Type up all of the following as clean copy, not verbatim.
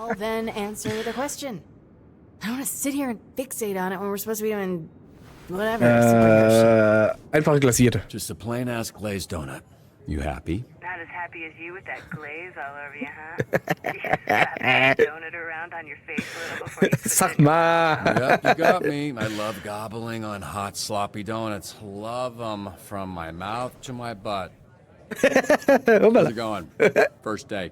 Well, then answer the question. I don't want to sit here and fixate on it when we're supposed to be doing whatever. superhero shit. Einfache glasierte. Just a plain-ass glazed donut. You happy? Not as happy as you with that glaze all over you, huh? You slap that donut around on your face a little before you switch Sag it. mal. Yep, you got me. I love gobbling on hot, sloppy donuts. Love them from my mouth to my butt. How's it going? First day.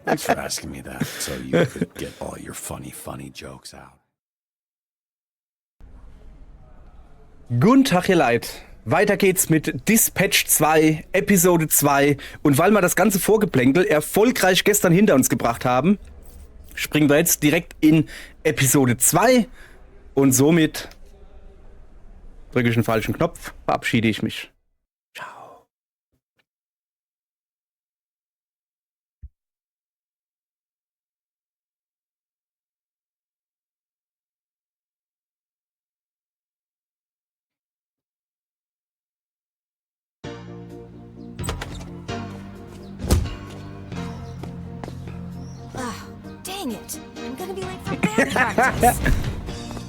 Thanks for asking me that, so you could get all your funny jokes out. Guten Tag, ihr Leid. Weiter geht's mit Dispatch 2, Episode 2. Und weil wir das ganze Vorgeplänkel erfolgreich gestern hinter uns gebracht haben, springen wir jetzt direkt in Episode 2. Und somit drücke ich den falschen Knopf, verabschiede ich mich. Ciao. Dang it! I'm gonna be late for band practice.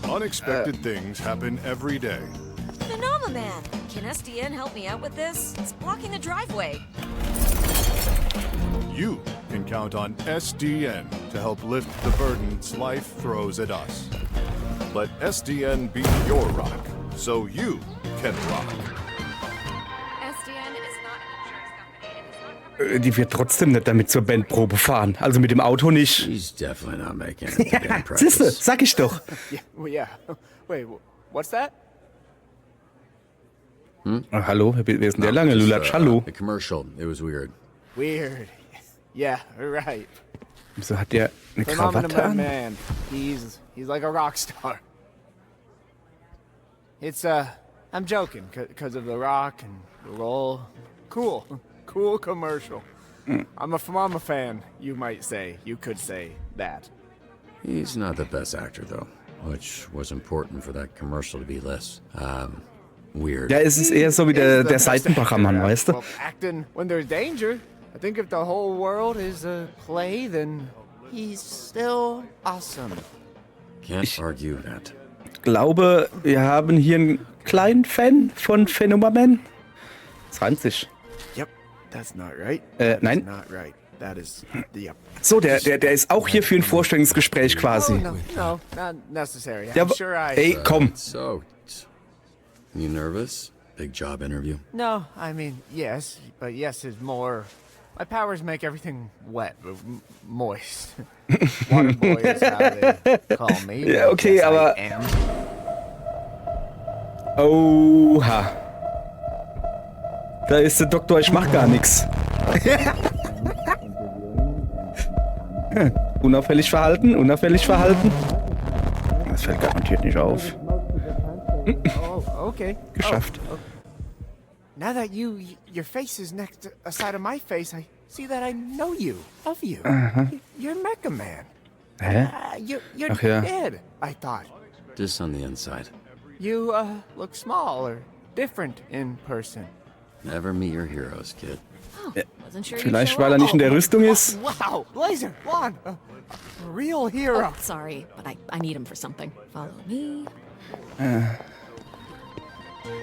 Unexpected things happen every day. Phenomenon! Can SDN help me out with this? It's blocking the driveway. You can count on SDN to help lift the burdens life throws at us. Let SDN be your rock, so you can rock. SDN is not an insurance company and is not covered. Die wird trotzdem nicht damit zur Bandprobe fahren. Also mit dem Auto nicht. He's definitely not making it to band Siehste, practice. sag ich doch. Yeah. Wait, what's that? Ah, hallo, wer ist denn der lange Lulatsch? Hallo. The commercial, it was weird. Weird. Yeah, right. Wieso hat der eine Phenomenon Krawatte an? man. He's like a rock star. It's I'm joking, cause of the rock and the roll. Cool commercial. I'm a fan, you might say. You could say that. He's not the best actor, though, which was important for that commercial to be less, weird. Ja, es ist eher so wie der He's the best Seitenbacher Mann, actor. weißt du? Well, acting when there's danger. I think if the whole world is a play, then he's still awesome. Can't argue that. Ich glaube, wir haben hier einen kleinen Fan von Phenomenon. 20. Yep, that's not right. Nein. Not right. That is the So, der ist auch hier für ein Vorstellungsgespräch Oh, quasi. no, not necessary. Ja, I'm sure I. ey, komm. So, you nervous? Big job interview? No, I mean yes, but yes is more. My powers make everything wet, moist. Water boy is how they call me. Ja, okay, Yes, I aber- am. Oha. Da ist der Doktor, ich mach gar nichts. Unauffällig verhalten. Das fällt garantiert nicht auf. Oh, okay. Geschafft. Oh. Now that your face is next to a side of my face, I see that I know you, of you. You're Mecha Man. Hä? You're Ach ja. dead, I thought. Just on the inside. You look small or different in person. Never meet your heroes, kid. Oh, wasn't sure you'd Vielleicht, show weil er up. nicht in der Rüstung ist. Wow, Laser, Blonde, a real hero. Oh, sorry, but I need him for something. Follow me.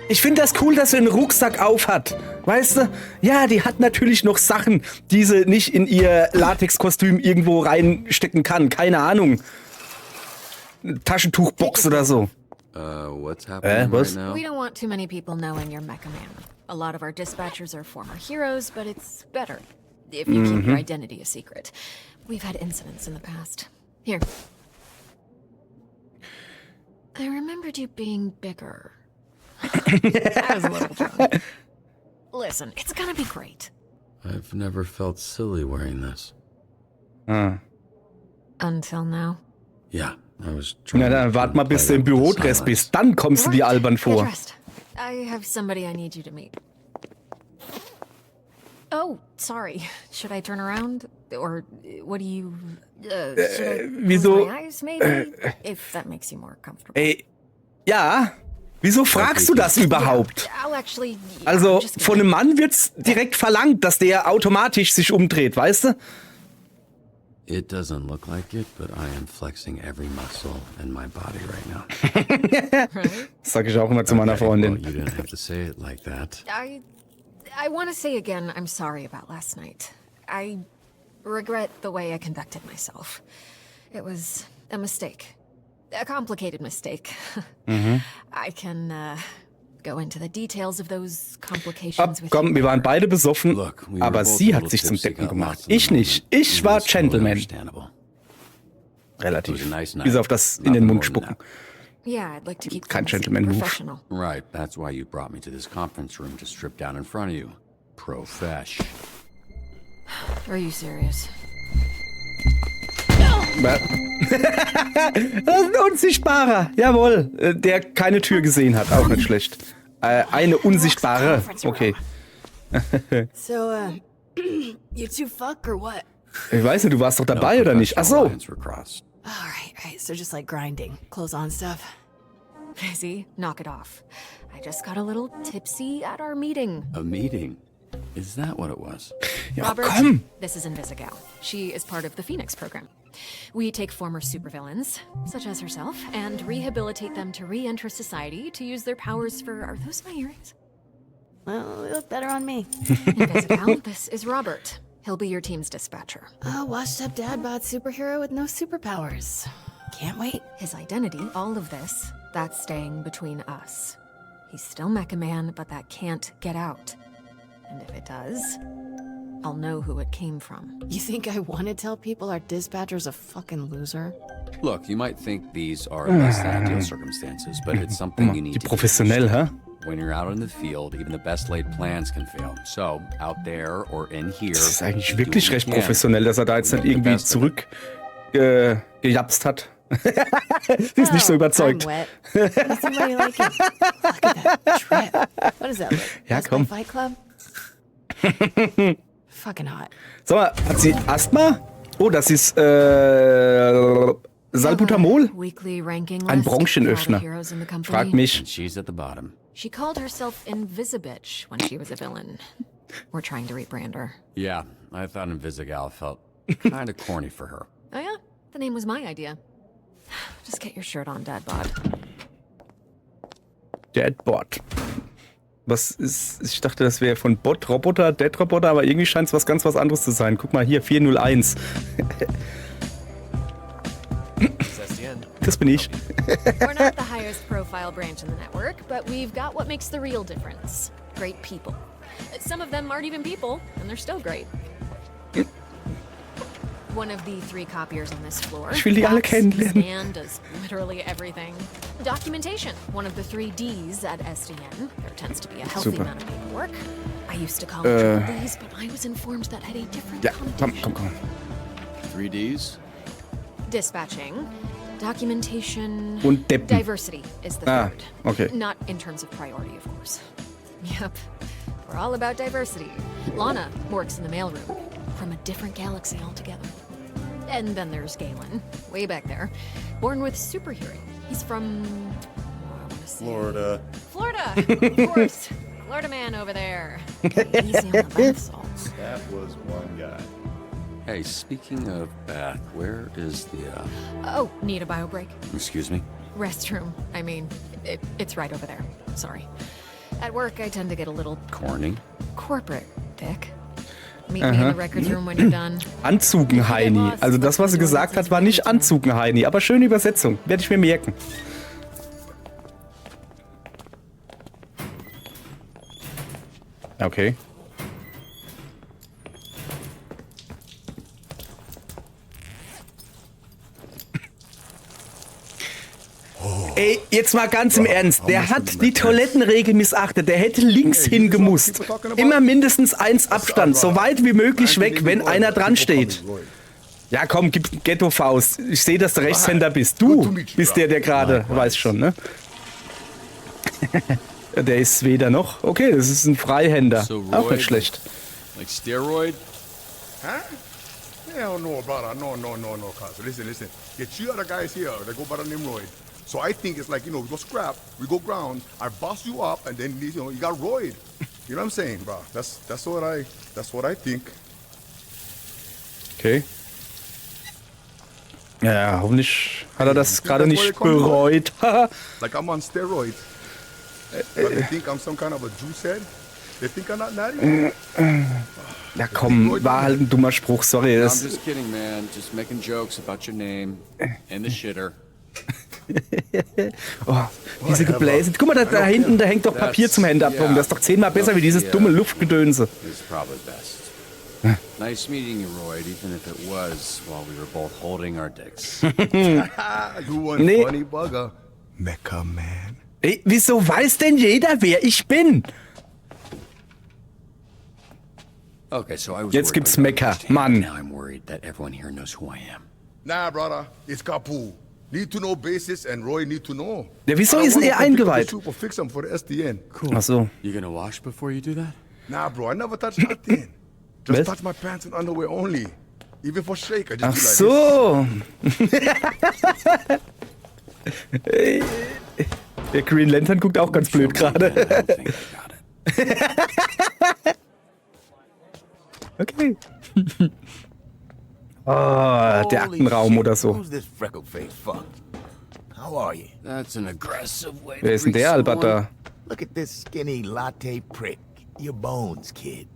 Ich finde das cool, dass sie einen Rucksack auf hat. Weißt du? Ja, die hat natürlich noch Sachen, die sie nicht in ihr Latexkostüm irgendwo reinstecken kann. Keine Ahnung. Eine Taschentuchbox oder so. What's happening was? right now? We don't want too many people knowing you're Mecha Man. A lot of our dispatchers are former heroes, but it's better if you keep your identity a secret. We've had incidents in the past. Here. I remembered you being bigger. I was a little drunk. Listen, it's gonna be great. I've never felt silly wearing this. Until now. Yeah, I was trying Na dann wart mal, bis du im Bürodress bist. Dann kommst du dir albern Get vor. dressed. I have somebody I need you to meet. Oh, sorry. Should I turn around? Or what do you... should I wieso- close my eyes, maybe? If that makes you more comfortable. Ey, ja, wieso fragst du das überhaupt? I'll actually... Also, I'm just von gonna- einem Mann wird's direkt verlangt, dass der automatisch sich umdreht, weißt du? It doesn't look like it, but I am flexing every muscle in my body right now. Right? Das sage ich auch immer zu meiner Okay, well, Freundin. you didn't have to say it like that. I want to say again, I'm sorry about last night. I regret the way I conducted myself. It was a mistake. A complicated mistake. I can go into the details of those complications with Komm, wir waren beide besoffen, Look, we were aber both sie a hat little sich zum tipsy, Deppen got gemacht. lost in the Ich nicht. moment. Ich war It was totally Gentleman. understandable. Relativ. It was a nice night. Bis auf das in Nothing den Mund more than spucken. that. Yeah, I'd like to keep Kein things Gentleman-Move. professional. Right, that's why you brought me to this conference room to strip down in front of you. Profesh. Are you serious? Das ist ein Unsichtbarer. Jawohl. Der keine Tür gesehen hat. Auch nicht schlecht. Eine Unsichtbare. Okay. So, you two fuck or what? Ich weiß nicht, du warst doch dabei No oder nicht? Ach professional so. lines were crossed. Alright, so just like grinding. Clothes on stuff. Busy? Knock it off. I just got a little tipsy at our meeting. A meeting? Is that what it was? Ja, Robert, komm. this is Invisigal. She is part of the Phoenix program. We take former supervillains, such as herself, and rehabilitate them to re-enter society to use their powers for... Are those my earrings? Well, they look better on me. Invisigal, this is Robert. He'll be your team's dispatcher. A washed up dad bod superhero with no superpowers. Can't wait. His identity, all of this, that's staying between us. He's still Mecha Man, but that can't get out. And if it does, I'll know who it came from. You think I want to tell people our dispatcher's a fucking loser? Look, you might think these are less than ideal circumstances, but it's something you need Die to professionell, hä? When you're out in the field, even the best laid plans can fail. So, out there or in here, Das ist eigentlich you wirklich do what recht you can. professionell, dass er da jetzt nicht irgendwie zurück gejapst hat. Sie ist nicht so überzeugt. I'm wet. Does somebody like it? Look at that trip. What is that? Like, Ja, Best Buy komm. Fight Club? Fucking hot. Sag mal, hat sie Asthma? Oh, das ist Salbutamol? Weekly ranking Ein list for all the Branchenöffner. heroes in the company. Frag mich. And she's at the bottom. She called herself Invisibitch when she was a villain. We're trying to rebrand her. Yeah, I thought Invisigal felt kind of corny for her. Oh yeah? The name was my idea. Just get your shirt on, Dadbot. Deadbot. Was ist, ich dachte, das wäre von Bot, Roboter, Dead Roboter, aber irgendwie scheint es was anderes zu sein. Guck mal hier, 401. Das bin ich. We're not the highest profile branch in the network, but we've got what makes the real difference. Great people. Some of them aren't even people, and they're still great. One of the 3 copiers on this floor. Ich will die alle fax, kennenlernen. Scan does literally everything. Documentation. One of the 3 Ds at SDN. There tends to be a healthy Super. amount of paperwork. I used to call it triple Ds, but I was informed that had a different Ja, komm. connotation. 3 Ds? Dispatching, documentation, Und Deppen. diversity is the third. okay. Not in terms of priority, of course. Yep, we're all about diversity. Lana works in the mailroom, from a different galaxy altogether. And then there's Galen, way back there, born with super hearing. He's from, I want to say, Florida. Florida, of course. Florida man over there. Easy on the bath salts. That was one guy. Hey, speaking of bath, where is the, Oh, need a bio break? excuse me? Restroom. I mean, it's right over there. Sorry. At work, I tend to get a little Corny? corporate, Dick. Meet me in the records room when you're done. Anzugen-Heini. Also das, was sie gesagt hat, war nicht Anzugen-Heini, aber schöne Übersetzung. Werde ich mir merken. Okay. Ey, jetzt mal ganz im Ernst. Der hat die Toilettenregel missachtet. Der hätte links hingemusst. Immer mindestens 1 Abstand. So weit wie möglich weg, wenn einer dran steht. Ja, komm, gib Ghetto-Faust. Ich sehe, dass du Rechtshänder bist. Du bist der gerade weiß schon, ne? Der ist weder noch. Okay, das ist ein Freihänder. So Auch Royd- nicht schlecht. Like steroid? Huh? Hell no, brother. No, cuz. Listen. Get 2 other guys here that go by the name Royd. So I think it's like, we go scrap, we go ground, I boss you up, and then, you got Royd. You know what I'm saying, bro? That's what I think. Okay. Ja, hoffentlich hat er das gerade nicht bereut. Like I'm on steroids. But they think I'm some kind of a juice head? They think I'm not natty? Ja komm, war halt ein dummer Spruch, sorry. I'm Das, just kidding, man. Just making jokes about your name and the shitter. diese Gebläse. Guck mal, da hinten, da hängt doch Papier zum Händeabdrucken. Das ist doch 10-mal besser wie dieses dumme Luftgedönse. It's probably best. Nice meeting you, Royd, even if it was while we were both holding our dicks. You one Nee. funny bugger. Mecca man. Ey, wieso weiß denn jeder, wer ich bin? Okay, so I was Jetzt worried gibt's about Mecca, understanding. Mann. Now I'm worried that everyone here knows who I am. Nah, brother. It's Kapu. Need to know basis and Roy need to know. Ja, wieso I don't ist denn wanna er come pick up the eingeweiht? soup or fix them for the SDN. Cool. Ach so. You gonna wash before you do that? Nah, bro. I never touch nothing. Just Was? touch my pants and underwear only. Even for shake, I just Ach do like so. Ey, der Green Lantern guckt auch ganz blöd gerade. I don't think I got it. Okay. Oh, der Aktenraum oder so. Who's this freckle-faced fuck? How are you? That's an aggressive way Wer to ist denn greet der Albert someone. da? Look at this skinny latte prick. Your bones, kid.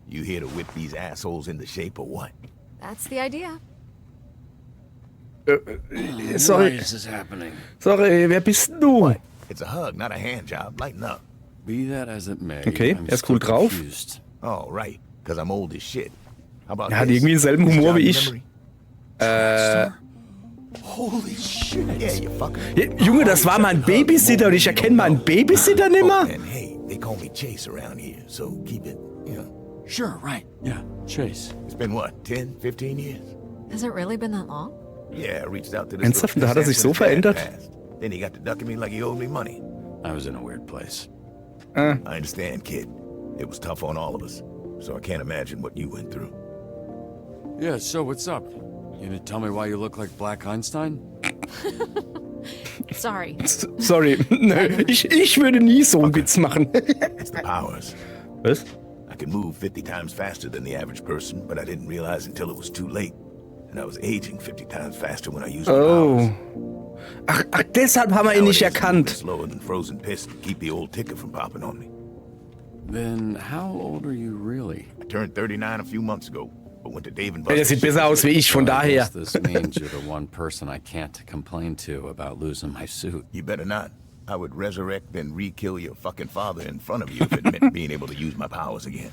You here to whip these assholes into shape or what? That's the idea. Why Sorry, is this happening? sorry, wer bist du? It's a hug, not a hand job. Lighten up. Be that as it may, Okay, I'm er ist cool still drauf. confused. Oh, right. Because I'm old as shit. How about Er hat this? irgendwie denselben This Humor jog wie your ich. memory? Holy shit. Yeah, you fucker. Ja, Junge, das war mein Babysitter und ich erkenne meinen Babysitter nimmer. And hey, they call me Chase around here, so keep it, you know. Sure, right. Yeah, Chase. It's been what, 10, 15 years? Has it really been that long? Yeah, I reached out to this Ernsthaft? little Da hat er sich so assassin his dad verändert? passed. Then he got to ducking me like he owed me money. I was in a weird place. I understand, kid. It was tough on all of us, so I can't imagine what you went through. Yeah, so what's up? You gonna tell me why you look like Black Einstein? Sorry. Sorry, nö, ich würde nie so einen Witz machen. It's the powers. Was? I can move 50 times faster than the average person, but I didn't realize until it was too late. And I was aging 50 times faster when I used my powers. Oh. Ach, deshalb haben wir ihn nicht Nowadays, I'm moving erkannt. slower than frozen piss to keep the old ticker from popping on me. Then how old are you really? I turned 39 a few months ago, but went to Dave & Der Buster's. sieht besser aus wie ich, von I daher. guess this means you're the one person I can't complain to about losing my suit. You better not. I would resurrect and re-kill your fucking father in front of you if it meant being able to use my powers again.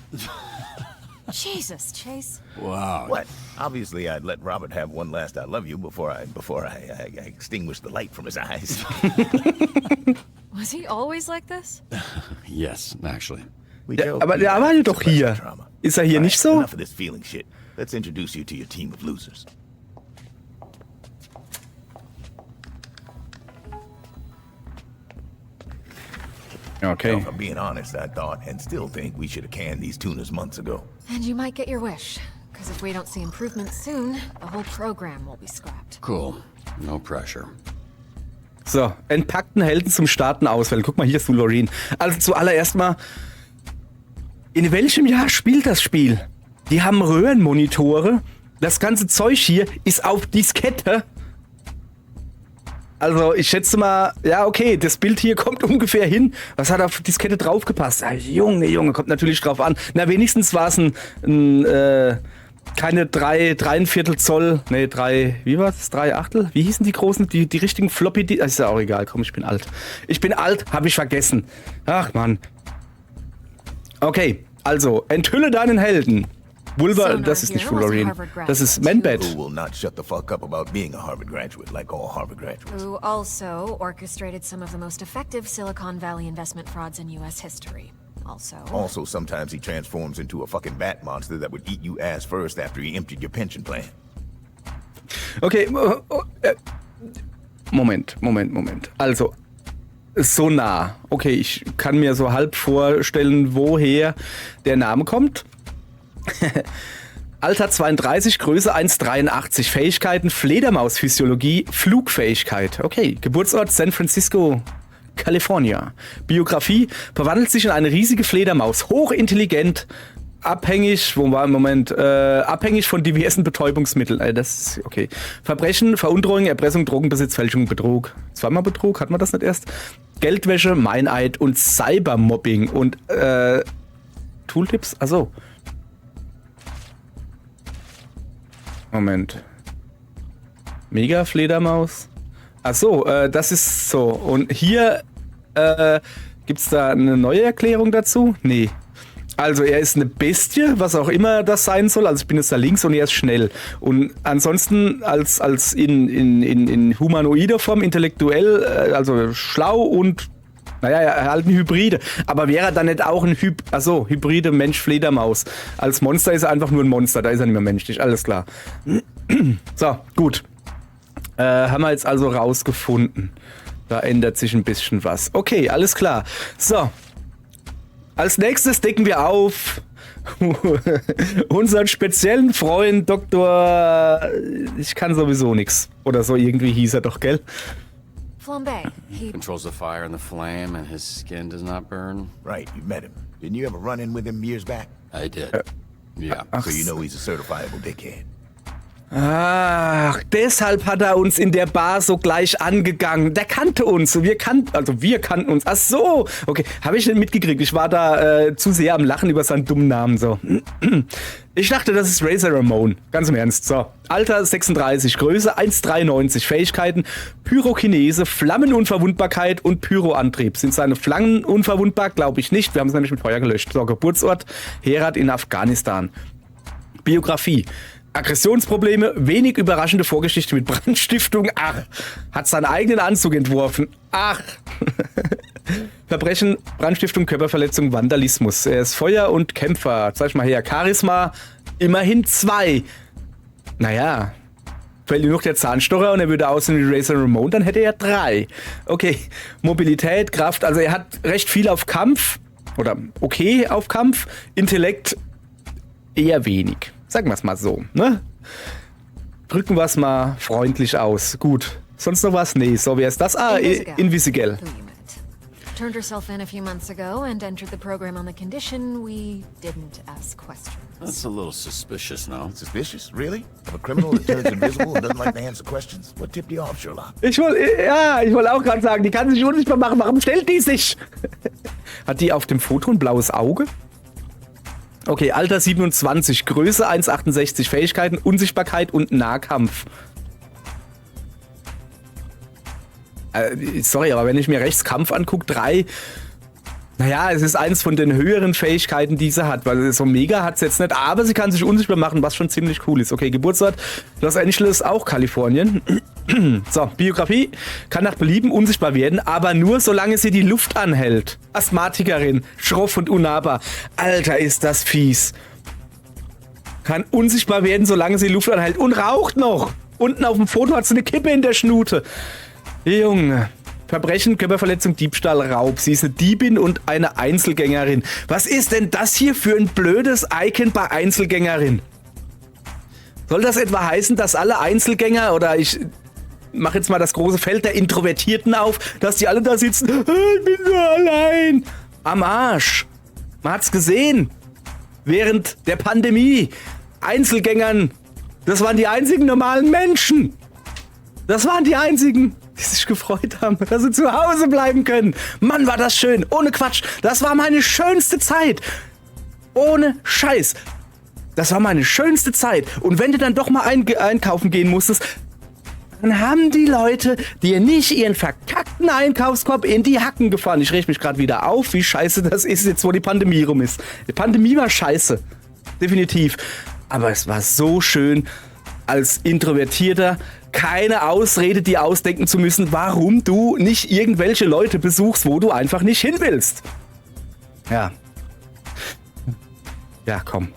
Jesus, Chase. Wow. What? Obviously, I'd let Robert have one last "I love you" before I extinguished the light from his eyes. Was he always like this? Yes, actually. We Ja, joke aber we der laugh, arbeitet it's doch a lesson hier. in trauma. Ist er hier Right, nicht so? Enough of this feeling shit. Let's introduce you to your team of losers. Okay. If I'm being honest, I thought and still think we should have canned these tunas months ago. And you might get your wish. Because if we don't see improvements soon, the whole program will be scrapped. Cool. No pressure. So, entpackten Helden zum Starten auswählen. Guck mal, hier ist Wolverine. Also zuallererst mal, in welchem Jahr spielt das Spiel? Die haben Röhrenmonitore. Das ganze Zeug hier ist auf Diskette. Also ich schätze mal, ja okay, das Bild hier kommt ungefähr hin. Was hat auf Diskette draufgepasst? Ah, Junge, kommt natürlich drauf an. Na, wenigstens war es keine 3,25 Zoll, nee, 3, wie war's? 3 Achtel? Wie hießen die großen, die richtigen Floppy? Ist ja auch egal, komm, ich bin alt. Ich bin alt, hab ich vergessen. Ach, Mann. Okay, also, enthülle deinen Helden. Das ist nicht Wolverine. Das ist Man-Bat. Who will not shut the fuck up about being a Harvard graduate like all Harvard graduates. Who also orchestrated some of the most effective Silicon Valley investment frauds in U.S. history. Also, sometimes he transforms into a fucking bat monster that would eat you ass first after he emptied your pension plan. Okay, Moment. Also, so nah. Okay, ich kann mir so halb vorstellen, woher der Name kommt. Alter 32, Größe 1,83, Fähigkeiten Fledermausphysiologie, Flugfähigkeit. Okay, Geburtsort San Francisco, California. Biografie: verwandelt sich in eine riesige Fledermaus, hochintelligent, abhängig von diversen Betäubungsmitteln. Das ist okay. Verbrechen, Veruntreuen, Erpressung, Drogenbesitz, Fälschung, Betrug. Zweimal Betrug, hat man das nicht erst? Geldwäsche, Meineid und Cybermobbing und Tooltips? Achso. Moment. Mega-Fledermaus? Achso, das ist so. Und hier gibt's da eine neue Erklärung dazu? Nee. Also er ist eine Bestie, was auch immer das sein soll. Also ich bin jetzt da links und er ist schnell. Und ansonsten als in humanoider Form, intellektuell, also schlau und naja, halt ein Hybride. Aber wäre er dann nicht auch ein Hybride Mensch-Fledermaus? Als Monster ist er einfach nur ein Monster, da ist er nicht mehr menschlich, alles klar. So, gut. Haben wir jetzt also rausgefunden. Da ändert sich ein bisschen was. Okay, alles klar. So. Als nächstes decken wir auf unseren speziellen Freund Dr. Ich kann sowieso nix. Oder so irgendwie hieß er doch, gell? Flambe. He Controls the fire and the flame, and his skin does not burn. Right, you met him. Didn't you have a run-in with him years back? I did. Yeah. So you know he's a certifiable dickhead. Ach, deshalb hat er uns in der Bar so gleich angegangen. Der kannte uns. Wir kannten uns. Ach so. Okay, habe ich nicht mitgekriegt. Ich war da zu sehr am Lachen über seinen dummen Namen. So. Ich dachte, das ist Razor Ramon. Ganz im Ernst. So. Alter 36, Größe 1,93, Fähigkeiten Pyrokinese, Flammenunverwundbarkeit und Pyroantrieb. Sind seine Flammen unverwundbar? Glaube ich nicht. Wir haben es nämlich mit Feuer gelöscht. So, Geburtsort Herat in Afghanistan. Biografie. Aggressionsprobleme, wenig überraschende Vorgeschichte mit Brandstiftung. Ach, hat seinen eigenen Anzug entworfen. Ach. Verbrechen, Brandstiftung, Körperverletzung, Vandalismus. Er ist Feuer- und Kämpfer. Zeig mal her. Charisma, immerhin 2. Naja, fällt ihm noch der Zahnstocher und er würde aussehen wie Razor Ramon, dann hätte er 3. Okay, Mobilität, Kraft. Also er hat recht viel auf Kampf. Oder okay auf Kampf. Intellekt eher wenig. Sagen wir es mal so, ne? Drücken wir es mal freundlich aus. Gut. Sonst noch was? Nee, so wie ist das? Ah, Invisigal. who you met. Turned herself in a few months ago and entered the program on the condition we didn't ask questions. That's a little suspicious, no? Suspicious? Really? Of a criminal that turns invisible and doesn't like to answer questions? What tipped you off, Sherlock? Ich wollte auch gerade sagen, die kann sich unsichtbar machen. Warum stellt die sich? Hat die auf dem Foto ein blaues Auge? Okay, Alter 27, Größe 1,68, Fähigkeiten, Unsichtbarkeit und Nahkampf. Sorry, aber wenn ich mir rechts Kampf angucke, 3. Naja, es ist eins von den höheren Fähigkeiten, die sie hat, weil so mega hat sie jetzt nicht, aber sie kann sich unsichtbar machen, was schon ziemlich cool ist. Okay, Geburtsort Los Angeles, auch Kalifornien. So, Biografie, kann nach Belieben unsichtbar werden, aber nur solange sie die Luft anhält. Asthmatikerin, schroff und unnahbar. Alter, ist das fies. Kann unsichtbar werden, solange sie die Luft anhält und raucht noch. Unten auf dem Foto hat sie eine Kippe in der Schnute. Junge. Verbrechen, Körperverletzung, Diebstahl, Raub. Sie ist eine Diebin und eine Einzelgängerin. Was ist denn das hier für ein blödes Icon bei Einzelgängerin? Soll das etwa heißen, dass alle Einzelgänger, oder ich mache jetzt mal das große Feld der Introvertierten auf, dass die alle da sitzen, ich bin so allein. Am Arsch. Man hat's gesehen. Während der Pandemie. Einzelgängern. Das waren die einzigen normalen Menschen. Das waren die einzigen, die sich gefreut haben, dass sie zu Hause bleiben können. Mann, war das schön. Ohne Quatsch. Das war meine schönste Zeit. Ohne Scheiß. Das war meine schönste Zeit. Und wenn du dann doch mal einkaufen gehen musstest, dann haben die Leute dir nicht ihren verkackten Einkaufskorb in die Hacken gefahren. Ich reg mich gerade wieder auf, wie scheiße das ist, jetzt wo die Pandemie rum ist. Die Pandemie war scheiße. Definitiv. Aber es war so schön, als Introvertierter keine Ausrede dir ausdenken zu müssen, warum du nicht irgendwelche Leute besuchst, wo du einfach nicht hin willst. Ja. Ja, komm.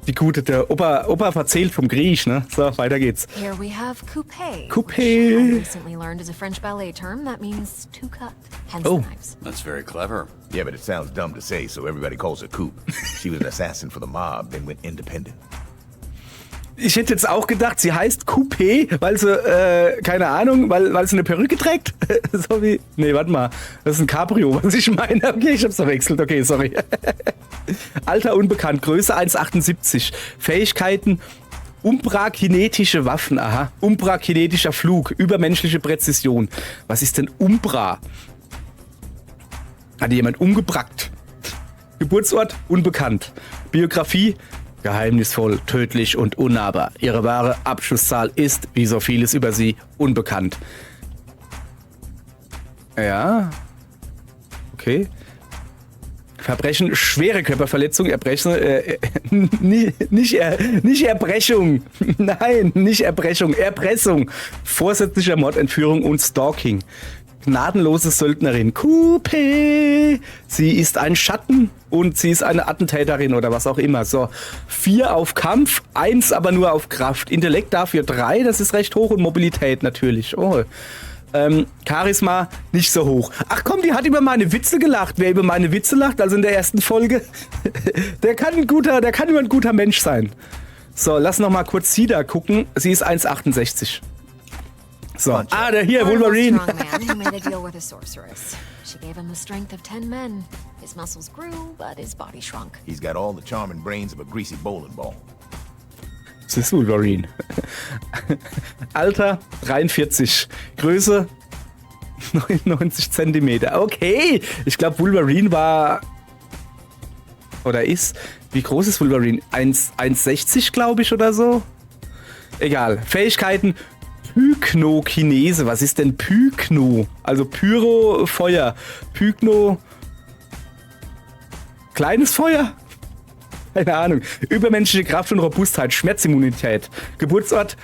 Die gute, der Opa verzählt vom Griech, ne? So, weiter geht's. Here we have coupé. Coupé. Which I recently learned is a French ballet term that means to cut. Hence Oh. the knives. That's very clever. Yeah, but it sounds dumb to say, so everybody calls her Coop. She was an assassin for the mob, then went independent. Ich hätte jetzt auch gedacht, sie heißt Coupé, weil sie, keine Ahnung, weil sie eine Perücke trägt. So wie, nee, warte mal, das ist ein Cabrio, was ich meine. Okay, ich hab's verwechselt, okay, sorry. Alter unbekannt, Größe 1,78. Fähigkeiten, Umbra-kinetische Waffen, aha. Umbra-kinetischer Flug, übermenschliche Präzision. Was ist denn Umbra? Hat jemand umgebracht? Geburtsort, unbekannt. Biografie, geheimnisvoll, tödlich und unnahbar. Ihre wahre Abschusszahl ist, wie so vieles über sie, unbekannt. Ja. Okay. Verbrechen, schwere Körperverletzung, Erbrechen, nicht Erbrechung. Nein, nicht Erbrechung, Erpressung. Vorsätzlicher Mord, Entführung und Stalking. Gnadenlose Söldnerin. Coupé. Sie ist ein Schatten und sie ist eine Attentäterin oder was auch immer. So, 4 auf Kampf, 1 aber nur auf Kraft. Intellekt dafür 3, das ist recht hoch und Mobilität natürlich. Oh. Charisma nicht so hoch. Ach komm, die hat über meine Witze gelacht. Wer über meine Witze lacht, also in der ersten Folge, der kann immer ein guter Mensch sein. So, lass noch mal kurz sie da gucken. Sie ist 1,68. So, der hier, Wolverine. Strong man who made a deal with a sorceress. She gave him the strength of 10 men. His muscles grew, but his body shrunk. He's got all the charming brains of a greasy bowling ball. Das ist Wolverine. Alter 43. Größe 99 Zentimeter. Okay, ich glaube Wolverine war oder ist. Wie groß ist Wolverine? 1,60 glaube ich oder so. Egal. Fähigkeiten. Pyknokinese. Was ist denn Pykno? Also Pyro, Feuer. Pykno. Kleines Feuer? Keine Ahnung. Übermenschliche Kraft und Robustheit. Schmerzimmunität. Geburtsort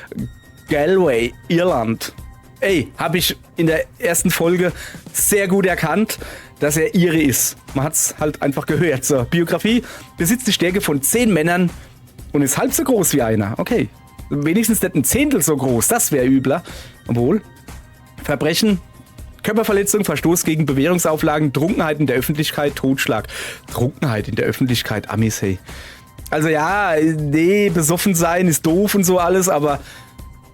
Galway, Irland. Ey, habe ich in der ersten Folge sehr gut erkannt, dass er Ire ist. Man hat's halt einfach gehört. So, Biografie. Besitzt die Stärke von 10 Männern und ist halb so groß wie einer. Okay. Wenigstens nicht ein Zehntel so groß, das wäre übler. Obwohl, Verbrechen, Körperverletzung, Verstoß gegen Bewährungsauflagen, Trunkenheit in der Öffentlichkeit, Totschlag. Trunkenheit in der Öffentlichkeit, Amis, hey. Also ja, nee, besoffen sein ist doof und so alles, aber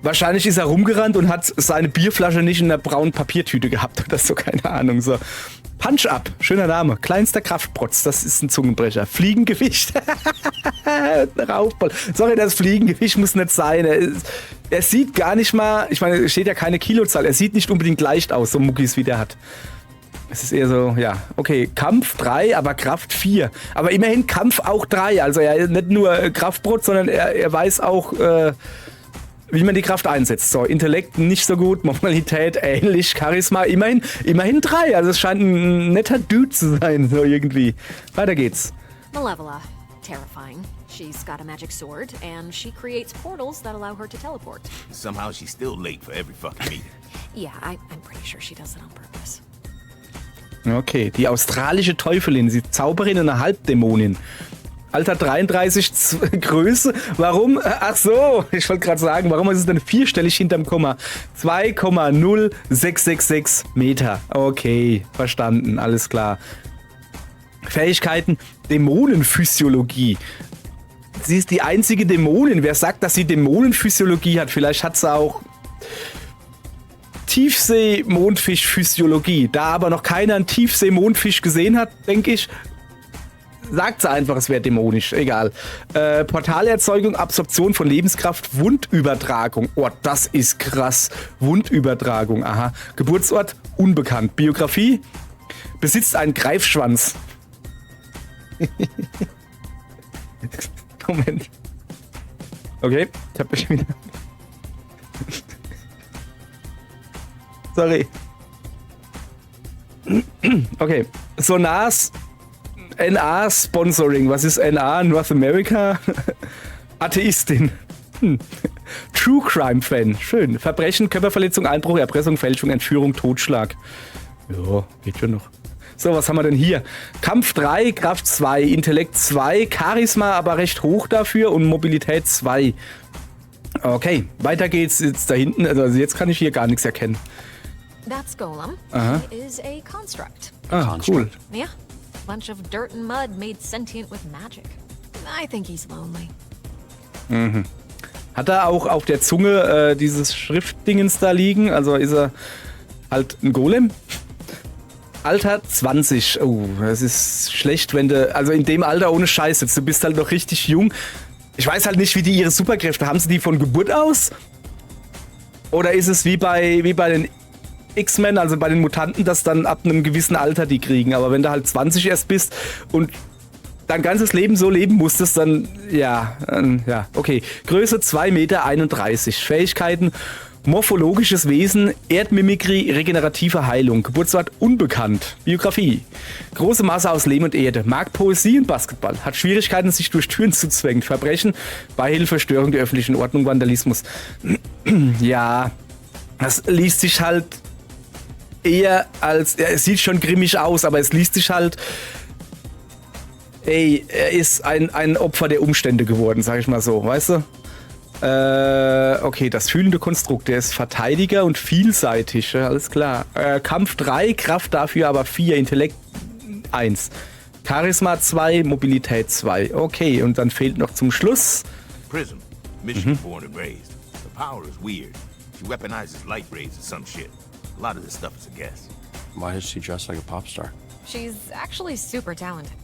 wahrscheinlich ist er rumgerannt und hat seine Bierflasche nicht in der braunen Papiertüte gehabt oder so, keine Ahnung. So. Punch-Up, schöner Name. Kleinster Kraftprotz, das ist ein Zungenbrecher. Fliegengewicht. Raufball. Sorry, das Fliegengewicht muss nicht sein. Er sieht gar nicht mal, ich meine, es steht ja keine Kilozahl, er sieht nicht unbedingt leicht aus, so Muckis wie der hat. Es ist eher so, ja, okay, Kampf 3, aber Kraft 4. Aber immerhin Kampf auch 3, also er nicht nur Kraftprotz, sondern er weiß auch, wie man die Kraft einsetzt. So, Intellekt nicht so gut, Mobilität ähnlich, Charisma immerhin 3. Also es scheint ein netter Dude zu sein, so irgendwie. Weiter geht's. Malevola. Terrifying. She's got a magic sword, and she creates portals that allow her to teleport. Somehow she's still late for every fucking meeting. Yeah, I'm pretty sure she does it on purpose. Okay, die australische Teufelin, sie Zauberin und eine Halbdämonin. Alter 33, Größe, warum? Ach so, ich wollte gerade sagen, warum ist es denn vierstellig hinterm Komma? 2,0666 Meter. Okay, verstanden, alles klar. Fähigkeiten, Dämonenphysiologie. Sie ist die einzige Dämonin. Wer sagt, dass sie Dämonenphysiologie hat? Vielleicht hat sie auch Tiefsee-Mondfisch-Physiologie. Da aber noch keiner einen Tiefsee-Mondfisch gesehen hat, denke ich, sagt sie einfach, es wäre dämonisch. Egal. Portalerzeugung, Absorption von Lebenskraft, Wundübertragung. Oh, das ist krass. Wundübertragung, aha. Geburtsort, unbekannt. Biografie, besitzt einen Greifschwanz. Moment. Okay, ich hab mich wieder... Sorry. Okay, Sonars NA Sponsoring. Was ist NA? North America? Atheistin. True Crime Fan. Schön. Verbrechen, Körperverletzung, Einbruch, Erpressung, Fälschung, Entführung, Totschlag. Ja, geht schon noch. So, was haben wir denn hier? Kampf 3, Kraft 2, Intellekt 2, Charisma aber recht hoch dafür und Mobilität 2. Okay, weiter geht's jetzt da hinten. Also jetzt kann ich hier gar nichts erkennen. That's Golem. Aha. He is a construct. Ah, cool. Yeah. Bunch of dirt and mud made sentient with magic. I think he's lonely. Hat er auch auf der Zunge dieses Schriftdingens da liegen? Also ist er halt ein Golem? Alter 20. Oh, das ist schlecht, wenn du... Also in dem Alter ohne Scheiß jetzt. Du bist halt noch richtig jung. Ich weiß halt nicht, wie die ihre Superkräfte... Haben sie die von Geburt aus? Oder ist es wie bei den X-Men, also bei den Mutanten, dass dann ab einem gewissen Alter die kriegen? Aber wenn du halt 20 erst bist und dein ganzes Leben so leben musstest, dann... Ja, okay. Größe 2,31 Meter. Fähigkeiten... Morphologisches Wesen, Erdmimikrie, regenerative Heilung. Geburtsort unbekannt. Biografie. Große Masse aus Lehm und Erde. Mag Poesie und Basketball. Hat Schwierigkeiten, sich durch Türen zu zwängen. Verbrechen, Beihilfe, Störung der öffentlichen Ordnung, Vandalismus. Ja, das liest sich halt eher als... Ja, es sieht schon grimmig aus, aber es liest sich halt... Ey, er ist ein Opfer der Umstände geworden, sag ich mal so, weißt du? Okay, das fühlende Konstrukt, der ist Verteidiger und vielseitig, ja, alles klar. Kampf 3, Kraft dafür aber 4, Intellekt 1. Charisma 2, Mobilität 2. Okay, und dann fehlt noch zum Schluss... Prism. Mission born and raised. The power is weird. She weaponizes light rays or some shit. A lot of this stuff is a guess. Why does she dress like a pop star? She's actually super talented.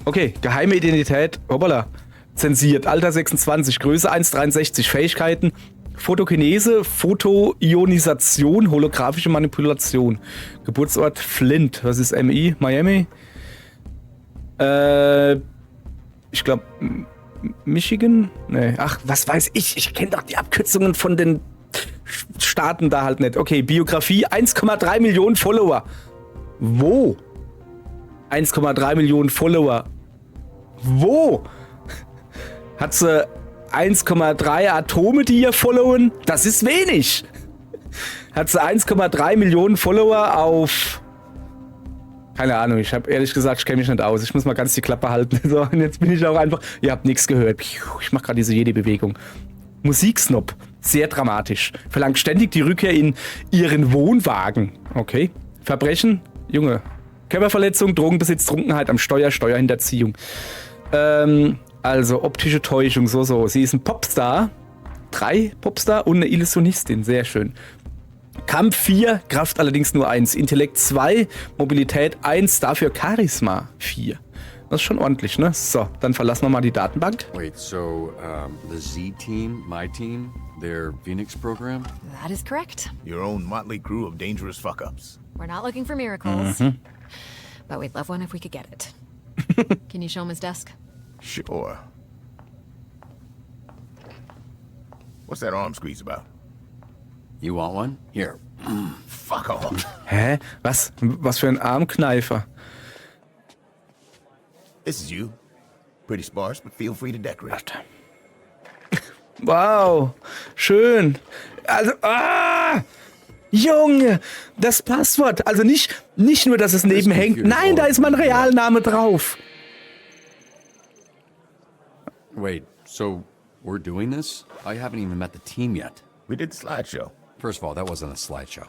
Okay, geheime Identität, hoppala. Zensiert, Alter 26, Größe 1,63, Fähigkeiten, Photokinese, Photoionisation, holographische Manipulation. Geburtsort Flint, was ist MI? Miami? Ich glaube Michigan? Nee, ach, was weiß ich, ich kenne doch die Abkürzungen von den Staaten da halt nicht. Okay, Biografie, 1,3 Millionen Follower. Wo? 1,3 Millionen Follower. Wo? Hat sie 1,3 Atome, die ihr followen? Das ist wenig. Hat sie 1,3 Millionen Follower auf... Keine Ahnung, ich habe ehrlich gesagt, ich kenne mich nicht aus. Ich muss mal ganz die Klappe halten. So, und jetzt bin ich auch einfach... Ihr habt nichts gehört. Ich mache gerade diese Jedi-Bewegung. Musiksnob. Sehr dramatisch. Verlangt ständig die Rückkehr in ihren Wohnwagen. Okay. Verbrechen? Junge. Körperverletzung, Drogenbesitz, Trunkenheit am Steuer, Steuerhinterziehung. Also optische Täuschung, so. Sie ist ein Popstar. 3 Popstar und eine Illusionistin. Sehr schön. Kampf 4, Kraft allerdings nur 1. Intellekt 2, Mobilität 1, dafür Charisma 4. Das ist schon ordentlich, ne? So, dann verlassen wir mal die Datenbank. Wait, so, the Z-Team, my team, their Phoenix program? That is correct. Your own motley crew of dangerous fuck-ups. We're not looking for miracles, but we'd love one if we could get it. Can you show him his desk? Sure. What's that arm squeeze about? You want one? Here. Fuck off. Hä? Was für ein Armkneifer? This is you. Pretty sparse, but feel free to decorate. Wow, schön. Also, Junge, das Passwort. Also nicht nur, dass es neben hängt. Nein, da ist mein Realname drauf. Wait, so we're doing this? I haven't even met the team yet. We did the slideshow. First of all, that wasn't a slideshow.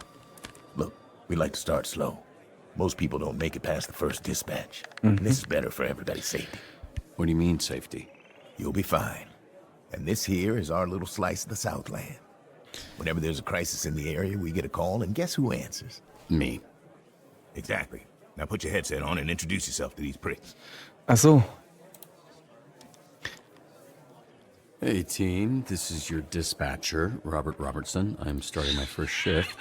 Look, we like to start slow. Most people don't make it past the first dispatch. And this is better for everybody's safety. What do you mean, safety? You'll be fine. And this here is our little slice of the Southland. Whenever there's a crisis in the area, we get a call, and guess who answers? Me. Exactly. Now put your headset on and introduce yourself to these pricks. Ach so. Hey, team. This is your dispatcher, Robert Robertson. I'm starting my first shift.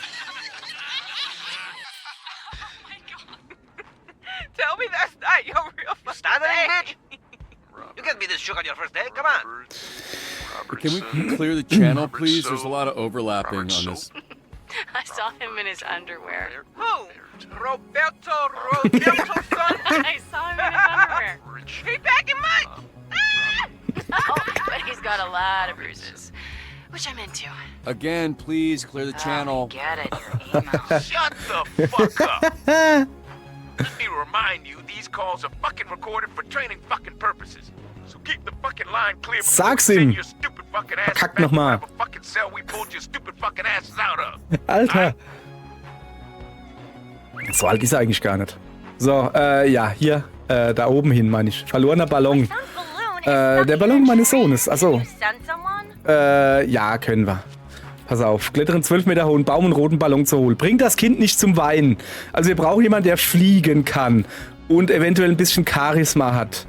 Tell me that's not your real first name. You can't be this shook on your first day. Come on. Can we clear the channel, please? There's a lot of overlapping on this. I saw him in his underwear. Who? Roberto son? I saw him in his underwear. He back in mine. Oh, but he's got a lot of bruises, which I'm into. Again, please clear the channel. Get it, your email. Shut the fuck up. Let me remind you, these calls are fucking recorded for training fucking purposes. So keep the fucking line clear. Sag's ihm. Your stupid fucking ass Verkack nochmal. back to whatever fucking cell we pulled your stupid fucking asses out of. Alter. So alt ist er eigentlich gar nicht. So, ja, hier, da oben hin, meine ich. Verlorener Ballon. Balloon Der Ballon meines Sohnes. Achso. Ja, können wir. Pass auf. Kletteren 12 Meter hohen Baum und roten Ballon zu holen. Bringt das Kind nicht zum Weinen. Also wir brauchen jemanden, der fliegen kann. Und eventuell ein bisschen Charisma hat.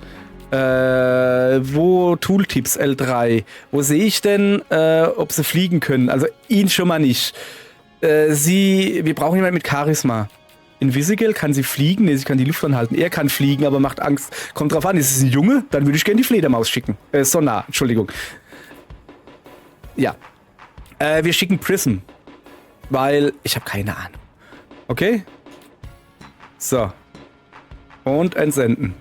Wo Tooltips L3? Wo sehe ich denn, ob sie fliegen können? Also ihn schon mal nicht. Wir brauchen jemanden mit Charisma. Invisible, kann sie fliegen? Nee, sie kann die Luft anhalten. Er kann fliegen, aber macht Angst. Kommt drauf an, ist es ein Junge? Dann würde ich gerne die Fledermaus schicken. Sonar, Entschuldigung. Ja. Wir schicken Prism. Weil ich habe keine Ahnung. Okay? So. Und entsenden.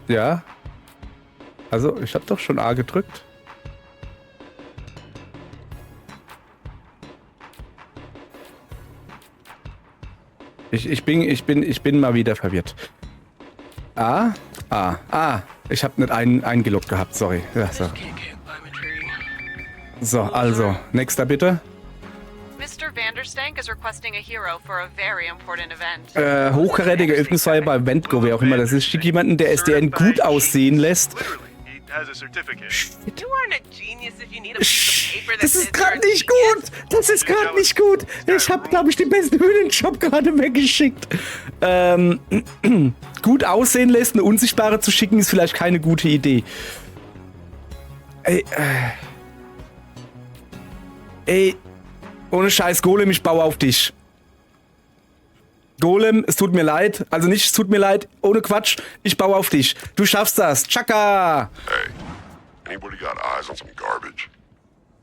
Ja. Also, ich habe doch schon A gedrückt. Ich bin mal wieder verwirrt. Ich habe nicht eingeloggt gehabt, sorry. Ja, so. So, also, nächster bitte. Mr. Vanderstank is requesting a hero for a very important event. Hochkarätige Öffnungsfeier bei Ventgo, wer auch immer das ist. Schickt jemanden, der SDN gut aussehen lässt. Das ist gerade nicht gut. Das ist gerade nicht gut. Ich habe, glaube ich, den besten Höhlenjob gerade weggeschickt. Gut aussehen lässt, eine Unsichtbare zu schicken, ist vielleicht keine gute Idee. Ey, ohne Scheiß, Golem, ich baue auf dich. Golem, es tut mir leid. Also nicht, es tut mir leid, ohne Quatsch. Ich baue auf dich. Du schaffst das. Chaka! Hey, anybody got eyes on some garbage?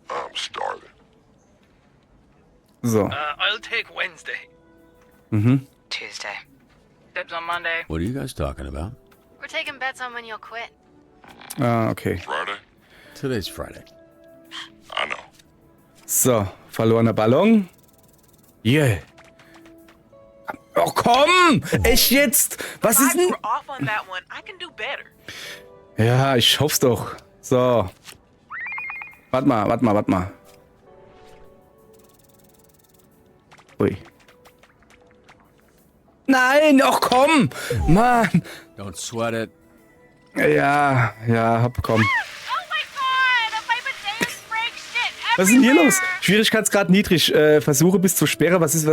I'm starving. So. I'll take Wednesday. Tuesday. Dibs on Monday. What are you guys talking about? We're taking bets on when you'll quit. Okay. Friday? Today's Friday. I know. So, verlorener Ballon. Yeah. Oh, komm! Echt jetzt? Was ist denn? Ja, ich hoff's doch. So. Warte mal. Ui. Nein, ach komm! Mann! Don't sweat it. Ja, komm. Was ist denn hier los? Schwierigkeitsgrad niedrig. Versuche bis zur Sperre. Was ist...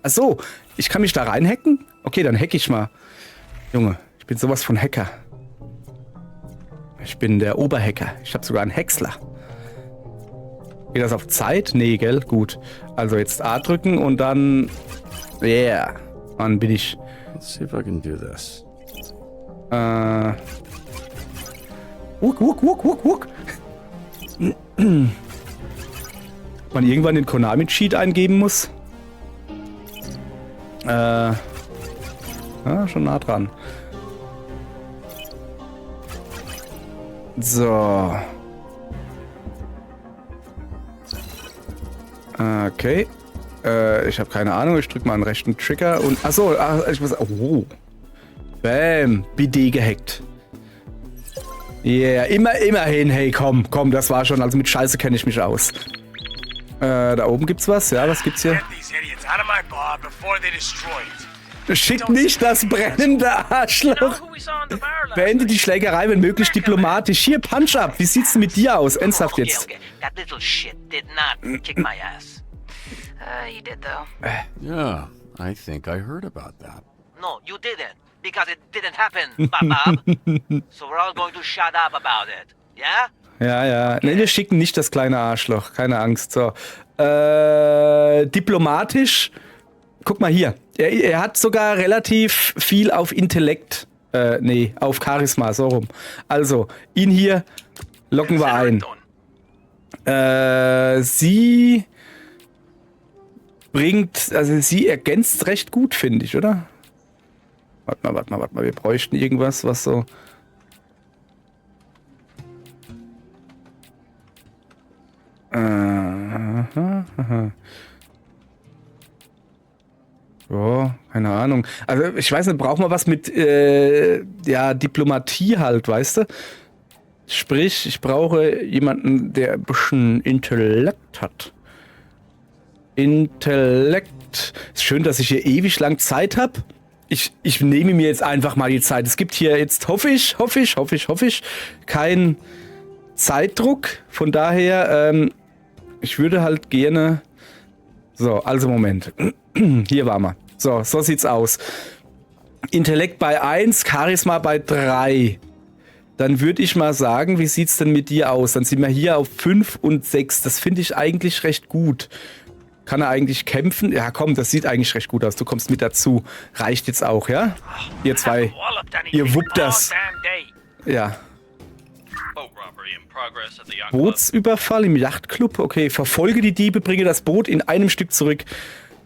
Achso, ich kann mich da reinhacken? Okay, dann hack ich mal. Junge, ich bin sowas von Hacker. Ich bin der Oberhacker. Ich habe sogar einen Häcksler. Geht das auf Zeit? Nee, gell? Gut. Also jetzt A drücken und dann... Yeah. Dann bin ich... Let's see if I can do this. Wuck. Man irgendwann den Konami-Cheat eingeben muss. Schon nah dran. So. Okay. Ich habe keine Ahnung. Ich drücke mal einen rechten Trigger und... Achso, ich muss... Oh. Bam. Bidet gehackt. Yeah, immerhin. Hey, komm, das war schon. Also mit Scheiße kenne ich mich aus. Da oben gibt's was. Ja, was gibt's hier? Schick nicht das brennende Arschloch. Beende die Schlägerei, wenn möglich diplomatisch. Hier, Punch Up. Wie sieht's denn mit dir aus? Ernsthaft jetzt. Okay. That little shit did not kick my ass. You did though. Yeah, I think I heard about that. No, you didn't. Because it didn't happen, Bob. So we're all going to shut up about it. Yeah? Ja. Ne, wir schicken nicht das kleine Arschloch. Keine Angst. So. Diplomatisch. Guck mal hier. Er hat sogar relativ viel auf Intellekt. Auf Charisma, so rum. Also, ihn hier locken wir ein. Sie ergänzt recht gut, finde ich, oder? Warte mal. Wir bräuchten irgendwas, was so... Oh, keine Ahnung. Also, ich weiß nicht, brauchen wir was mit Diplomatie halt, weißt du? Sprich, ich brauche jemanden, der ein bisschen Intellekt hat. Intellekt. Ist schön, dass ich hier ewig lang Zeit habe, ich nehme mir jetzt einfach mal die Zeit. Es gibt hier jetzt, hoffe ich, keinen Zeitdruck. Von daher, ich würde halt gerne... So, also Moment. Hier waren wir. So sieht's aus. Intellekt bei 1, Charisma bei 3. Dann würde ich mal sagen, wie sieht's denn mit dir aus? Dann sind wir hier auf 5 und 6. Das finde ich eigentlich recht gut. Kann er eigentlich kämpfen? Ja, komm, das sieht eigentlich recht gut aus. Du kommst mit dazu. Reicht jetzt auch, ja? Ihr zwei. Ihr wuppt das. Ja. Bootsüberfall im Yachtclub. Okay, verfolge die Diebe, bringe das Boot in einem Stück zurück.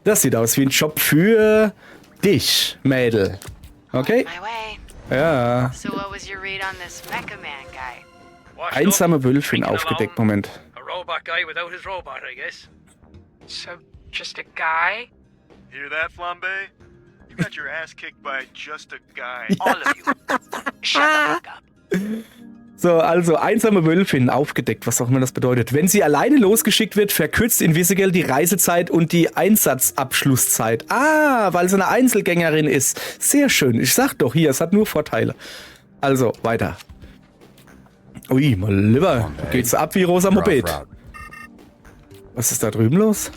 Das sieht aus wie ein Job für dich, Mädel. Okay? Ja. So what was your read on this Mecha Man guy? Einsame Wölfin aufgedeckt. Moment. A robot guy without his robot, I guess. So, just a guy? Hear that, Flambe? You got your ass kicked by just a guy. All of you. Shut the fuck up. So, also einsame Wölfin aufgedeckt, was auch immer das bedeutet. Wenn sie alleine losgeschickt wird, verkürzt Invisigal die Reisezeit und die Einsatzabschlusszeit. Ah, weil sie eine Einzelgängerin ist. Sehr schön. Ich sag doch hier, es hat nur Vorteile. Also, weiter. Ui, mal lieber. Geht's ab wie rosa Moped. Was ist da drüben los?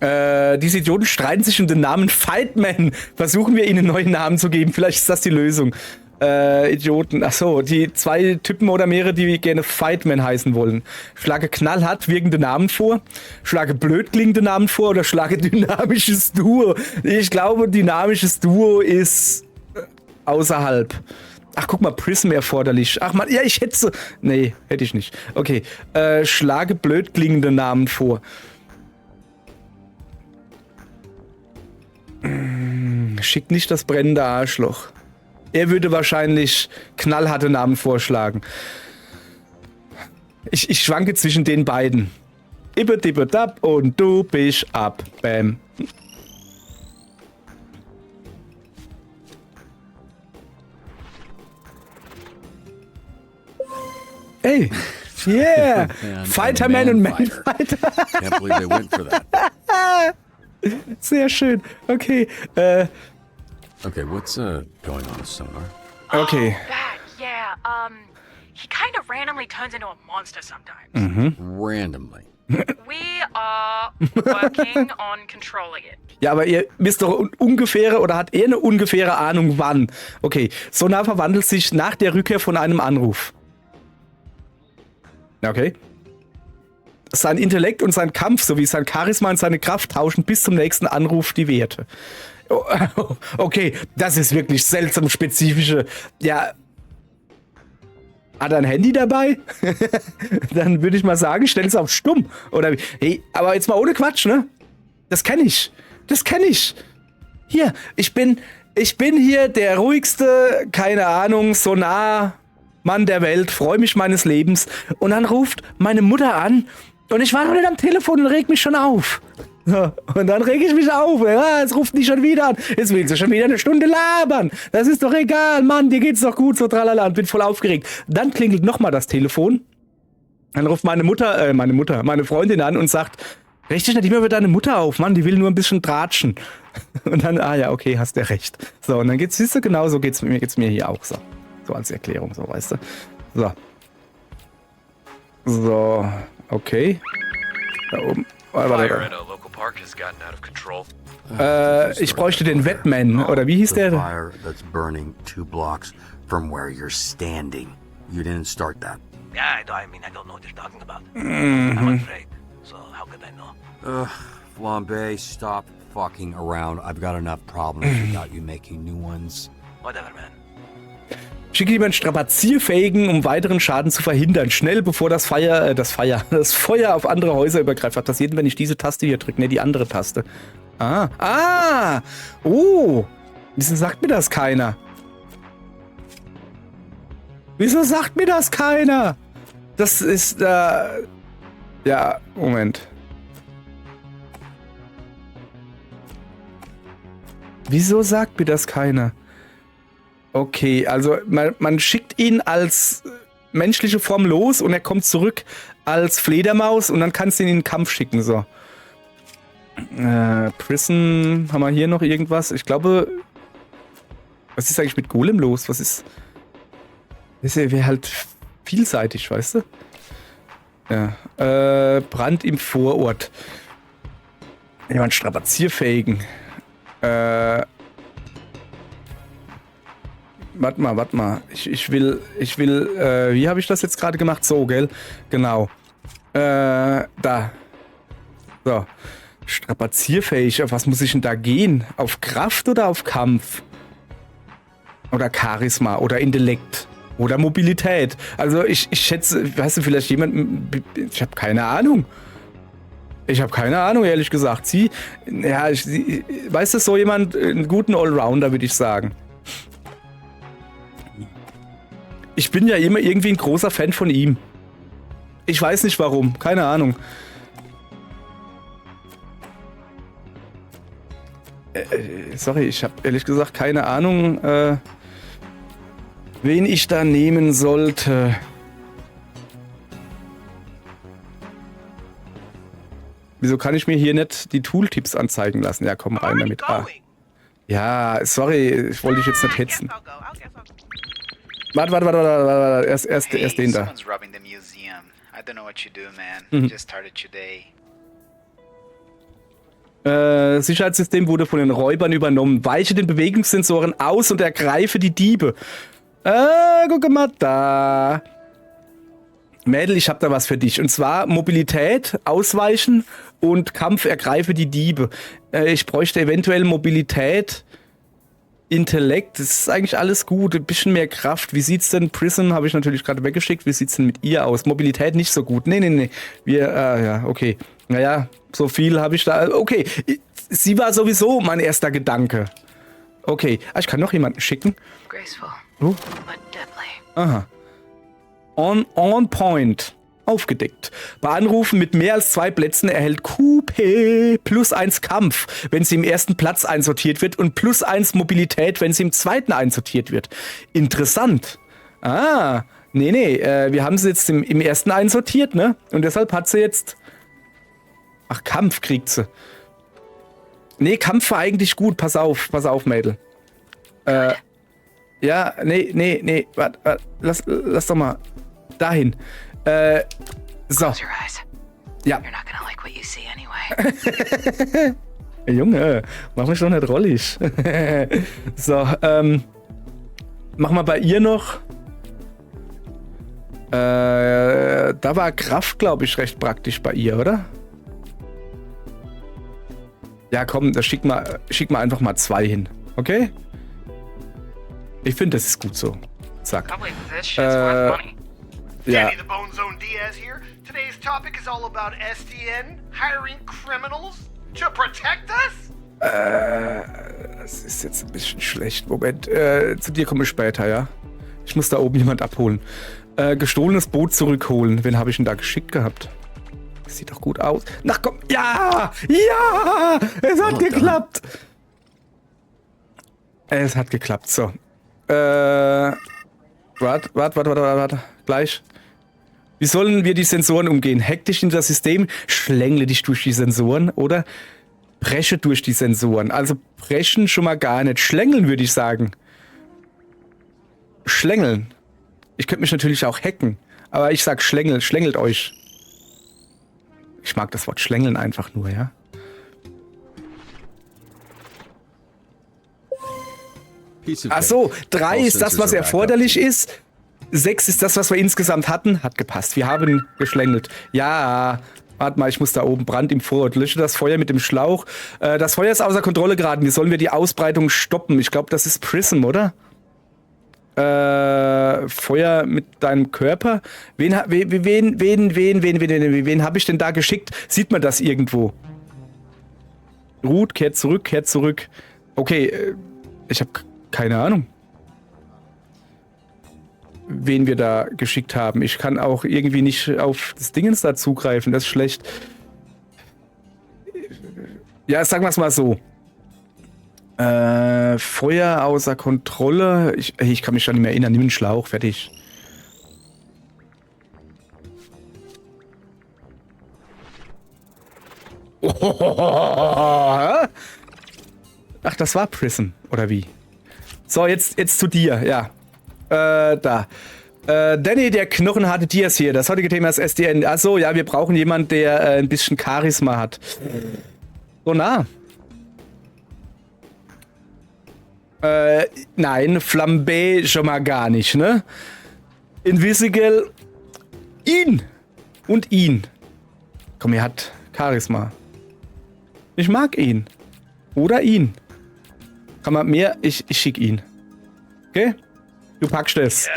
Diese Idioten streiten sich um den Namen Fightman. Versuchen wir ihnen einen neuen Namen zu geben. Vielleicht ist das die Lösung. Idioten. Achso, die zwei Typen oder mehrere, die gerne Fightman heißen wollen. Schlage knallhart wirkende Namen vor, schlage blöd klingende Namen vor oder schlage dynamisches Duo. Ich glaube, dynamisches Duo ist außerhalb. Ach, guck mal, Prism erforderlich. Ach man, ja, ich hätte so... Nee, hätte ich nicht. Okay, schlage blöd klingende Namen vor. Schickt nicht das brennende Arschloch. Er würde wahrscheinlich knallharte Namen vorschlagen. Ich schwanke zwischen den beiden. Ibbe, dibbe, dab und du bist ab. Bam. Ey. Yeah. Fighterman und Manfighter. Can't believe they went for that. Sehr schön. Okay. Okay, what's going on, Sonar? Okay. Bad, yeah. He kind of randomly turns into a monster sometimes. Randomly. We are working on controlling it. Ja, aber ihr wisst doch ungefähre oder hat er eine ungefähre Ahnung wann? Okay, Sonar verwandelt sich nach der Rückkehr von einem Anruf. Okay. Sein Intellekt und sein Kampf sowie sein Charisma und seine Kraft tauschen bis zum nächsten Anruf die Werte. Okay, das ist wirklich seltsam spezifische. Ja. Hat er ein Handy dabei? Dann würde ich mal sagen, stell es auf stumm. Oder wie? Hey, aber jetzt mal ohne Quatsch, ne? Das kenne ich. Hier, ich bin hier der ruhigste, keine Ahnung, Sonar-Mann der Welt, freue mich meines Lebens. Und dann ruft meine Mutter an und ich war noch nicht am Telefon und reg mich schon auf. So, und dann reg ich mich auf. Ja, jetzt ruft die schon wieder an. Jetzt willst du schon wieder eine Stunde labern. Das ist doch egal, Mann, dir geht's doch gut, so tralala. Und bin voll aufgeregt. Dann klingelt nochmal das Telefon. Dann ruft meine Freundin an und sagt, richte dich nicht immer über deine Mutter auf, Mann, die will nur ein bisschen tratschen. Und dann, ja, okay, hast du recht. So, und dann siehst du, genau so geht's mir hier auch so. So als Erklärung, so, weißt du. So, okay. Da oben. Warte. Ich bräuchte den Wetman, oder wie hieß der? Fire that's burning 2 blocks from where you're standing. You didn't start that. Yeah, I mean, I don't know what you're talking about. I'm afraid. So how could I know? Flambe, stop fucking around. I've got enough problems without you making new ones. Whatever, man. Schicke jemanden strapazierfähigen, um weiteren Schaden zu verhindern. Schnell, bevor das Feuer auf andere Häuser übergreift. Was passiert, wenn ich diese Taste hier drücke? Ne, die andere Taste. Oh. Wieso sagt mir das keiner? Das ist, ja, Moment. Wieso sagt mir das keiner? Okay, also man schickt ihn als menschliche Form los und er kommt zurück als Fledermaus und dann kannst du ihn in den Kampf schicken, so. Prison, haben wir hier noch irgendwas? Ich glaube, Was ist eigentlich mit Golem los? Was ist... Das wäre halt vielseitig, weißt du? Ja. Brand im Vorort. Jemand strapazierfähigen. Warte mal. Ich will, wie habe ich das jetzt gerade gemacht? So, gell? Genau. Da. So. Strapazierfähig. Auf was muss ich denn da gehen? Auf Kraft oder auf Kampf? Oder Charisma oder Intellekt? Oder Mobilität? Also ich schätze, weißt du, vielleicht jemand... Ich habe keine Ahnung. Ehrlich gesagt. Weißt du, so jemand, einen guten Allrounder, würde ich sagen. Ich bin ja immer irgendwie ein großer Fan von ihm. Ich weiß nicht warum, keine Ahnung. Sorry, ich habe ehrlich gesagt keine Ahnung, wen ich da nehmen sollte. Wieso kann ich mir hier nicht die Tooltips anzeigen lassen? Ja, komm rein damit. Ah. Ja, sorry, ich wollte dich jetzt nicht hetzen. Warte. Erst den da. Sicherheitssystem wurde von den Räubern übernommen. Weiche den Bewegungssensoren aus und ergreife die Diebe. Guck mal da. Mädel, ich hab da was für dich. Und zwar Mobilität, Ausweichen und Kampf, ergreife die Diebe. Ich bräuchte eventuell Mobilität, Intellekt. Das ist eigentlich alles gut. Ein bisschen mehr Kraft. Wie sieht's denn? Prison habe ich natürlich gerade weggeschickt. Wie sieht's denn mit ihr aus? Mobilität nicht so gut. Nee. Ja, okay. Naja, so viel habe ich da. Okay. Sie war sowieso mein erster Gedanke. Okay. Ich kann noch jemanden schicken. Graceful, Oh. but deadly. Aha. On point. Aufgedeckt. Bei Anrufen mit mehr als 2 Plätzen erhält QP +1 Kampf, wenn sie im ersten Platz einsortiert wird und +1 Mobilität, wenn sie im zweiten einsortiert wird. Interessant. Nee, wir haben sie jetzt im ersten einsortiert, ne? Und deshalb hat sie jetzt... Ach, Kampf kriegt sie. Nee, Kampf war eigentlich gut. Pass auf, Mädel. Ja, nee, warte, lass doch mal dahin. So. Close your eyes. Ja. You're not gonna like what you see anyway. Junge, mach mich doch nicht rollig. So, mach mal bei ihr noch. Da war Kraft, glaube ich, recht praktisch bei ihr, oder? Ja, komm, da schick mal einfach mal 2 hin, okay? Ich finde, das ist gut so. Zack. Ja. Danny the Bone Zone Diaz here. Today's topic is all about SDN hiring criminals to protect us. Das ist jetzt ein bisschen schlecht. Moment, zu dir komme ich später, ja? Ich muss da oben jemand abholen. Gestohlenes Boot zurückholen. Wen habe ich denn da geschickt gehabt? Das sieht doch gut aus. Na komm, ja! Es hat geklappt! Es hat geklappt, so. Warte. Gleich. Wie sollen wir die Sensoren umgehen? Hack dich in das System, schlängle dich durch die Sensoren oder presche durch die Sensoren. Also preschen schon mal gar nicht. Schlängeln würde ich sagen. Schlängeln. Ich könnte mich natürlich auch hacken. Aber ich sag schlängelt euch. Ich mag das Wort schlängeln einfach nur, ja. Ach so, 3 ist das, was erforderlich ist. 6 ist das, was wir insgesamt hatten. Hat gepasst. Wir haben geschlängelt. Ja, warte mal, ich muss da oben Brand im Vorort. Lösche das Feuer mit dem Schlauch. Das Feuer ist außer Kontrolle geraten. Wie sollen wir die Ausbreitung stoppen? Ich glaube, das ist Prism, oder? Feuer mit deinem Körper. Wen habe ich denn da geschickt? Sieht man das irgendwo? Ruth, kehrt zurück. Okay, ich habe keine Ahnung, wen wir da geschickt haben. Ich kann auch irgendwie nicht auf das Dingens da zugreifen. Das ist schlecht. Ja, sagen wir es mal so. Feuer außer Kontrolle. Ich kann mich schon nicht mehr erinnern. Nimm den Schlauch, fertig. Ach, das war Prism, oder wie? So, jetzt zu dir, ja. Da. Danny, der knochenharte Diaz hier. Das heutige Thema ist SDN. Achso, ja, wir brauchen jemanden, der ein bisschen Charisma hat. So nah. Nein, Flambé schon mal gar nicht, ne? Invisible. Ihn. Und ihn. Komm, er hat Charisma. Ich mag ihn. Oder ihn. Kann man mehr? Ich schick ihn. Okay? Du packst es.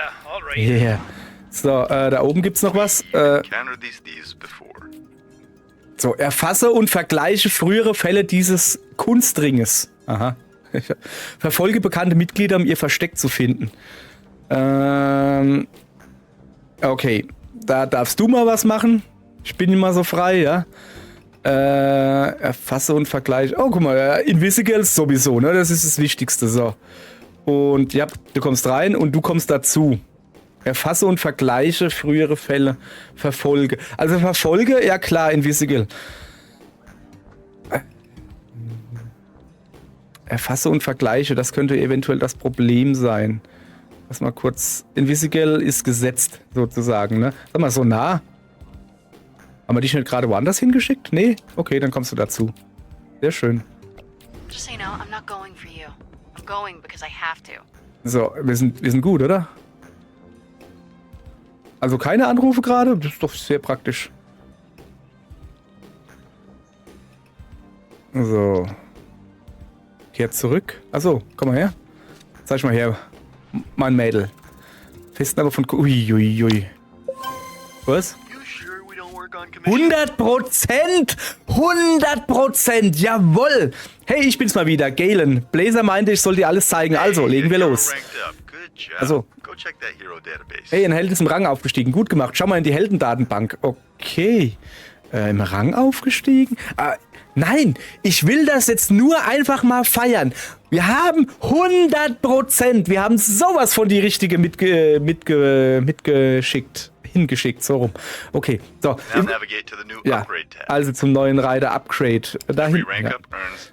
Yeah. So, da oben gibt's noch was. So, erfasse und vergleiche frühere Fälle dieses Kunstringes. Aha. Verfolge bekannte Mitglieder, um ihr Versteck zu finden. Okay. Da darfst du mal was machen. Ich bin immer so frei, ja. Erfasse und vergleiche. Oh, guck mal, Invisibles sowieso, ne? Das ist das Wichtigste, so. Und ja, du kommst rein und du kommst dazu. Erfasse und vergleiche frühere Fälle. Verfolge. Also verfolge, ja klar, Invisible. Erfasse und vergleiche, das könnte eventuell das Problem sein. Lass mal kurz. Invisible ist gesetzt, sozusagen, ne? Sag mal, so nah. Haben wir dich nicht gerade woanders hingeschickt? Nee? Okay, dann kommst du dazu. Sehr schön. Just so you know, I'm not going for you. I'm going because I have to. So, wir sind gut, oder? Also keine Anrufe gerade? Das ist doch sehr praktisch. So. Kehrt zurück. Achso, komm mal her. Zeig mal her. Mein Mädel. Festnahme von... Uiuiui. Was? 100%! 100%! Jawoll! Hey, ich bin's mal wieder, Galen. Blazer meinte, ich soll dir alles zeigen, also legen wir los. Also. Hey, ein Held ist im Rang aufgestiegen. Gut gemacht. Schau mal in die Heldendatenbank. Okay. Im Rang aufgestiegen? Nein, ich will das jetzt nur einfach mal feiern. Wir haben 100%. Wir haben sowas von die richtige mitgeschickt. Hingeschickt, so rum. Okay, so. Ja, also zum neuen Reiter Upgrade. Dahin, ja.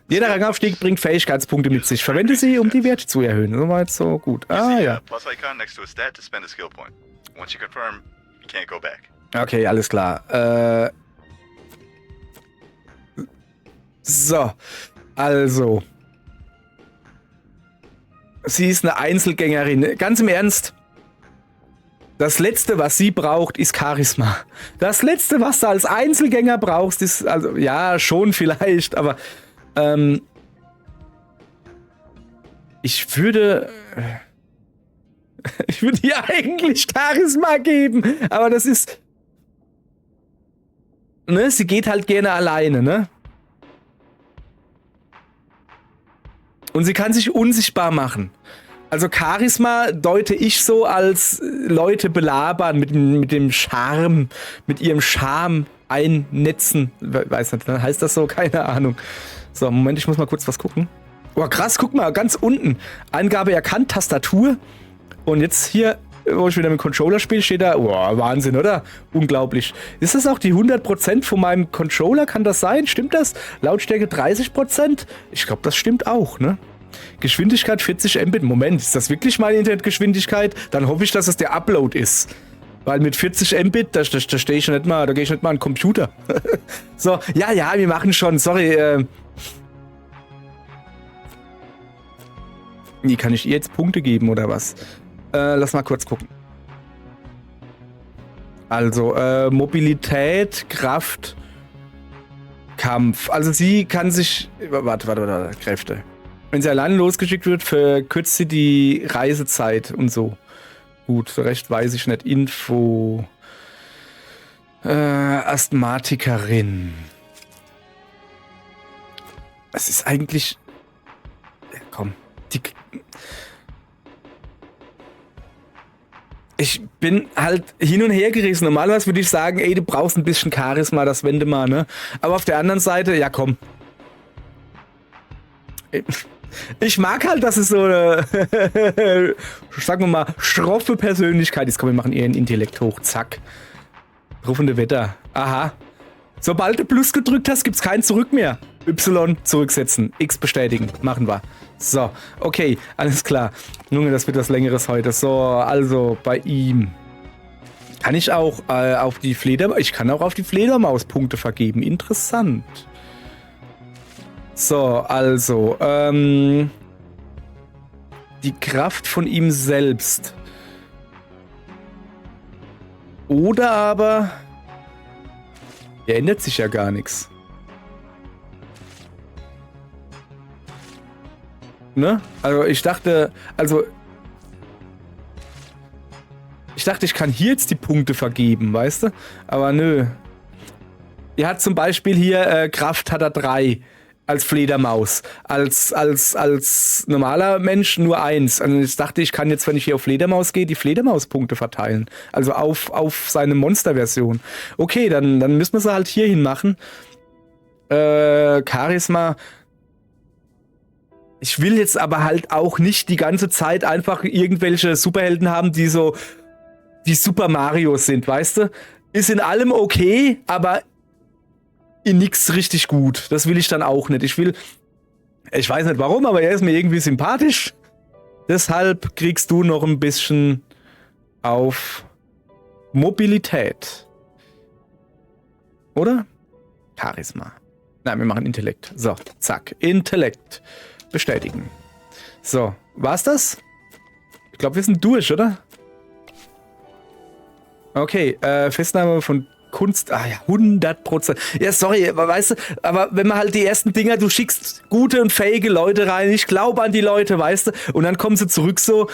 Jeder Rangaufstieg bringt Fähigkeitspunkte mit sich. Verwende sie, um die Werte zu erhöhen. Soweit so gut. Ah, ja. Okay, alles klar. So, also. Sie ist eine Einzelgängerin. Ganz im Ernst. Das Letzte, was sie braucht, ist Charisma. Das Letzte, was du als Einzelgänger brauchst, ist, also, ja, schon vielleicht, aber, ich würde ihr eigentlich Charisma geben, aber das ist, ne, sie geht halt gerne alleine, ne? Und sie kann sich unsichtbar machen. Also Charisma deute ich so als Leute belabern, mit dem Charme, mit ihrem Charme einnetzen. Weiß nicht, heißt das so? Keine Ahnung. So, Moment, ich muss mal kurz was gucken. Oh, krass, guck mal, ganz unten. Eingabe erkannt, Tastatur. Und jetzt hier, wo ich wieder mit dem Controller spiele, steht da, oh, Wahnsinn, oder? Unglaublich. Ist das auch die 100% von meinem Controller? Kann das sein? Stimmt das? Lautstärke 30%? Ich glaube, das stimmt auch, ne? Geschwindigkeit 40 Mbit. Moment, ist das wirklich meine Internetgeschwindigkeit? Dann hoffe ich, dass es der Upload ist. Weil mit 40 Mbit, da stehe ich nicht mal, da gehe ich nicht mal an den Computer. So, ja, wir machen schon, sorry. Wie kann ich ihr jetzt Punkte geben oder was? Lass mal kurz gucken. Also, Mobilität, Kraft, Kampf. Also sie kann sich... Warte, Kräfte. Wenn sie alleine losgeschickt wird, verkürzt sie die Reisezeit und so. Gut, so recht weiß ich nicht. Info. Asthmatikerin. Es ist eigentlich... Ja, komm. Ich bin halt hin und her gerissen. Normalerweise würde ich sagen, ey, du brauchst ein bisschen Charisma, das wende mal, ne? Aber auf der anderen Seite, ja komm. Ich mag halt, dass es so eine, sagen wir mal, schroffe Persönlichkeit ist. Komm, wir machen eher ein Intellekt hoch. Zack. Rufende Wetter. Aha. Sobald du Plus gedrückt hast, gibt's kein Zurück mehr. Y zurücksetzen. X bestätigen. Machen wir. So, okay, alles klar. Junge, das wird was Längeres heute. So, also bei ihm. Kann ich auch auf die Fledermaus... Ich kann auch auf die Fledermaus Punkte vergeben. Interessant. So, also, die Kraft von ihm selbst. Oder aber... Hier ändert sich ja gar nichts. Ne? Also ich dachte, ich kann hier jetzt die Punkte vergeben, weißt du? Aber nö. Er hat zum Beispiel hier Kraft hat er 3 als Fledermaus. Als normaler Mensch nur 1. Also ich dachte, ich kann jetzt, wenn ich hier auf Fledermaus gehe, die Fledermauspunkte verteilen. Also auf seine Monsterversion. Okay, dann müssen wir sie halt hierhin machen. Charisma. Ich will jetzt aber halt auch nicht die ganze Zeit einfach irgendwelche Superhelden haben, die so wie Super Mario sind, weißt du? Ist in allem okay, aber in nix richtig gut. Das will ich dann auch nicht. Ich weiß nicht warum, aber er ist mir irgendwie sympathisch. Deshalb kriegst du noch ein bisschen auf Mobilität. Oder? Charisma. Nein, wir machen Intellekt. So, zack. Intellekt. Bestätigen. So, war's das? Ich glaube, wir sind durch, oder? Okay, Festnahme von Kunst. Ah ja, 100%. Ja, sorry, aber weißt du, aber wenn man halt die ersten Dinger, du schickst gute und fähige Leute rein, ich glaube an die Leute, weißt du, und dann kommen sie zurück so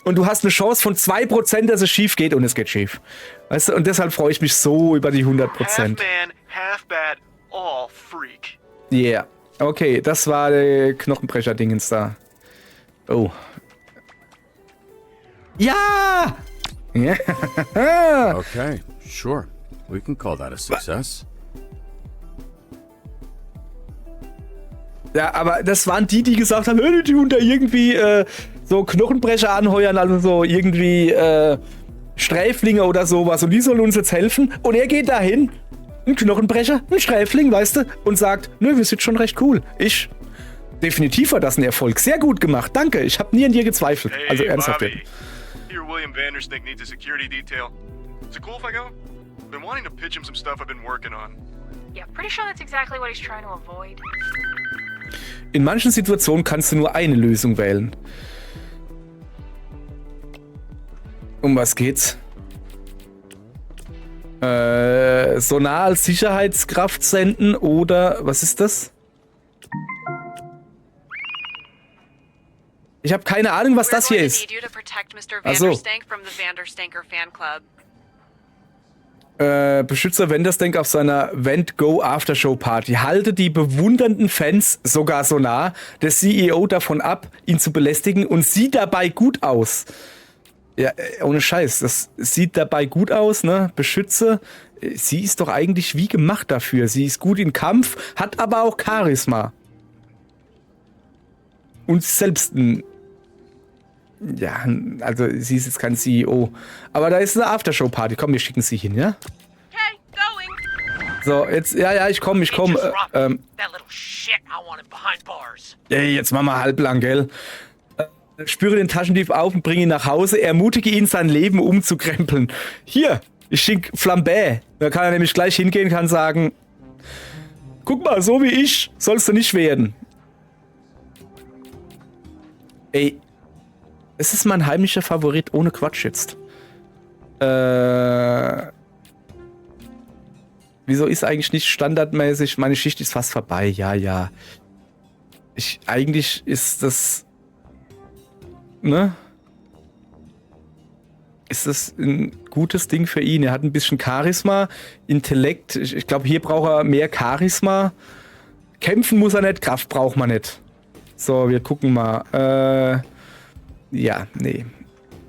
und du hast eine Chance von 2%, dass es schief geht und es geht schief. Weißt du, und deshalb freue ich mich so über die 100%. Half man, half bat, all freak. Yeah. Okay, das war der Knochenbrecher-Dingens da. Oh. Ja! Okay, sure. We can call that a success. Ja, aber das waren die gesagt haben, die tun da irgendwie so Knochenbrecher anheuern, also so irgendwie Sträflinge oder sowas. Und die sollen uns jetzt helfen. Und er geht dahin, ein Knochenbrecher, ein Sträfling, weißt du, und sagt, nö, wir sind schon recht cool. Definitiv war das ein Erfolg. Sehr gut gemacht, danke. Ich habe nie an dir gezweifelt. Hey, Also ernsthaft. Bobby. Here, William Vanderstink needs a security detail. Is it cool if I go? I've been wanting to pitch him some stuff I've been working on. Yeah, pretty sure that's exactly what he's trying to avoid. In manchen Situationen kannst du nur eine Lösung wählen. Um was geht's? Sonar als Sicherheitskraft senden oder was ist das? Ich habe keine Ahnung, was das hier ist. Achso. Beschützer Vanderstank auf seiner Vent Go Aftershow Party. Halte die bewundernden Fans, sogar Sonar, des CEO davon ab, ihn zu belästigen und sieht dabei gut aus. Ja, ohne Scheiß, das sieht dabei gut aus, ne? Beschütze, sie ist doch eigentlich wie gemacht dafür. Sie ist gut im Kampf, hat aber auch Charisma. Und selbst ein... Ja, also sie ist jetzt kein CEO. Aber da ist eine Aftershow-Party. Komm, wir schicken sie hin, ja? So, jetzt, ja, ich komm. Jetzt machen wir halblang, gell? Spüre den Taschendieb auf und bringe ihn nach Hause. Ermutige ihn, sein Leben umzukrempeln. Hier, ich schicke Flambé. Da kann er nämlich gleich hingehen, kann sagen, guck mal, so wie ich sollst du nicht werden. Ey, es ist mein heimlicher Favorit, ohne Quatsch jetzt. Wieso ist eigentlich nicht standardmäßig? Meine Schicht ist fast vorbei, ja. Eigentlich ist das... Ne? Ist das ein gutes Ding für ihn? Er hat ein bisschen Charisma, Intellekt. Ich glaube, hier braucht er mehr Charisma. Kämpfen muss er nicht, Kraft braucht man nicht. So, wir gucken mal. Ja, nee.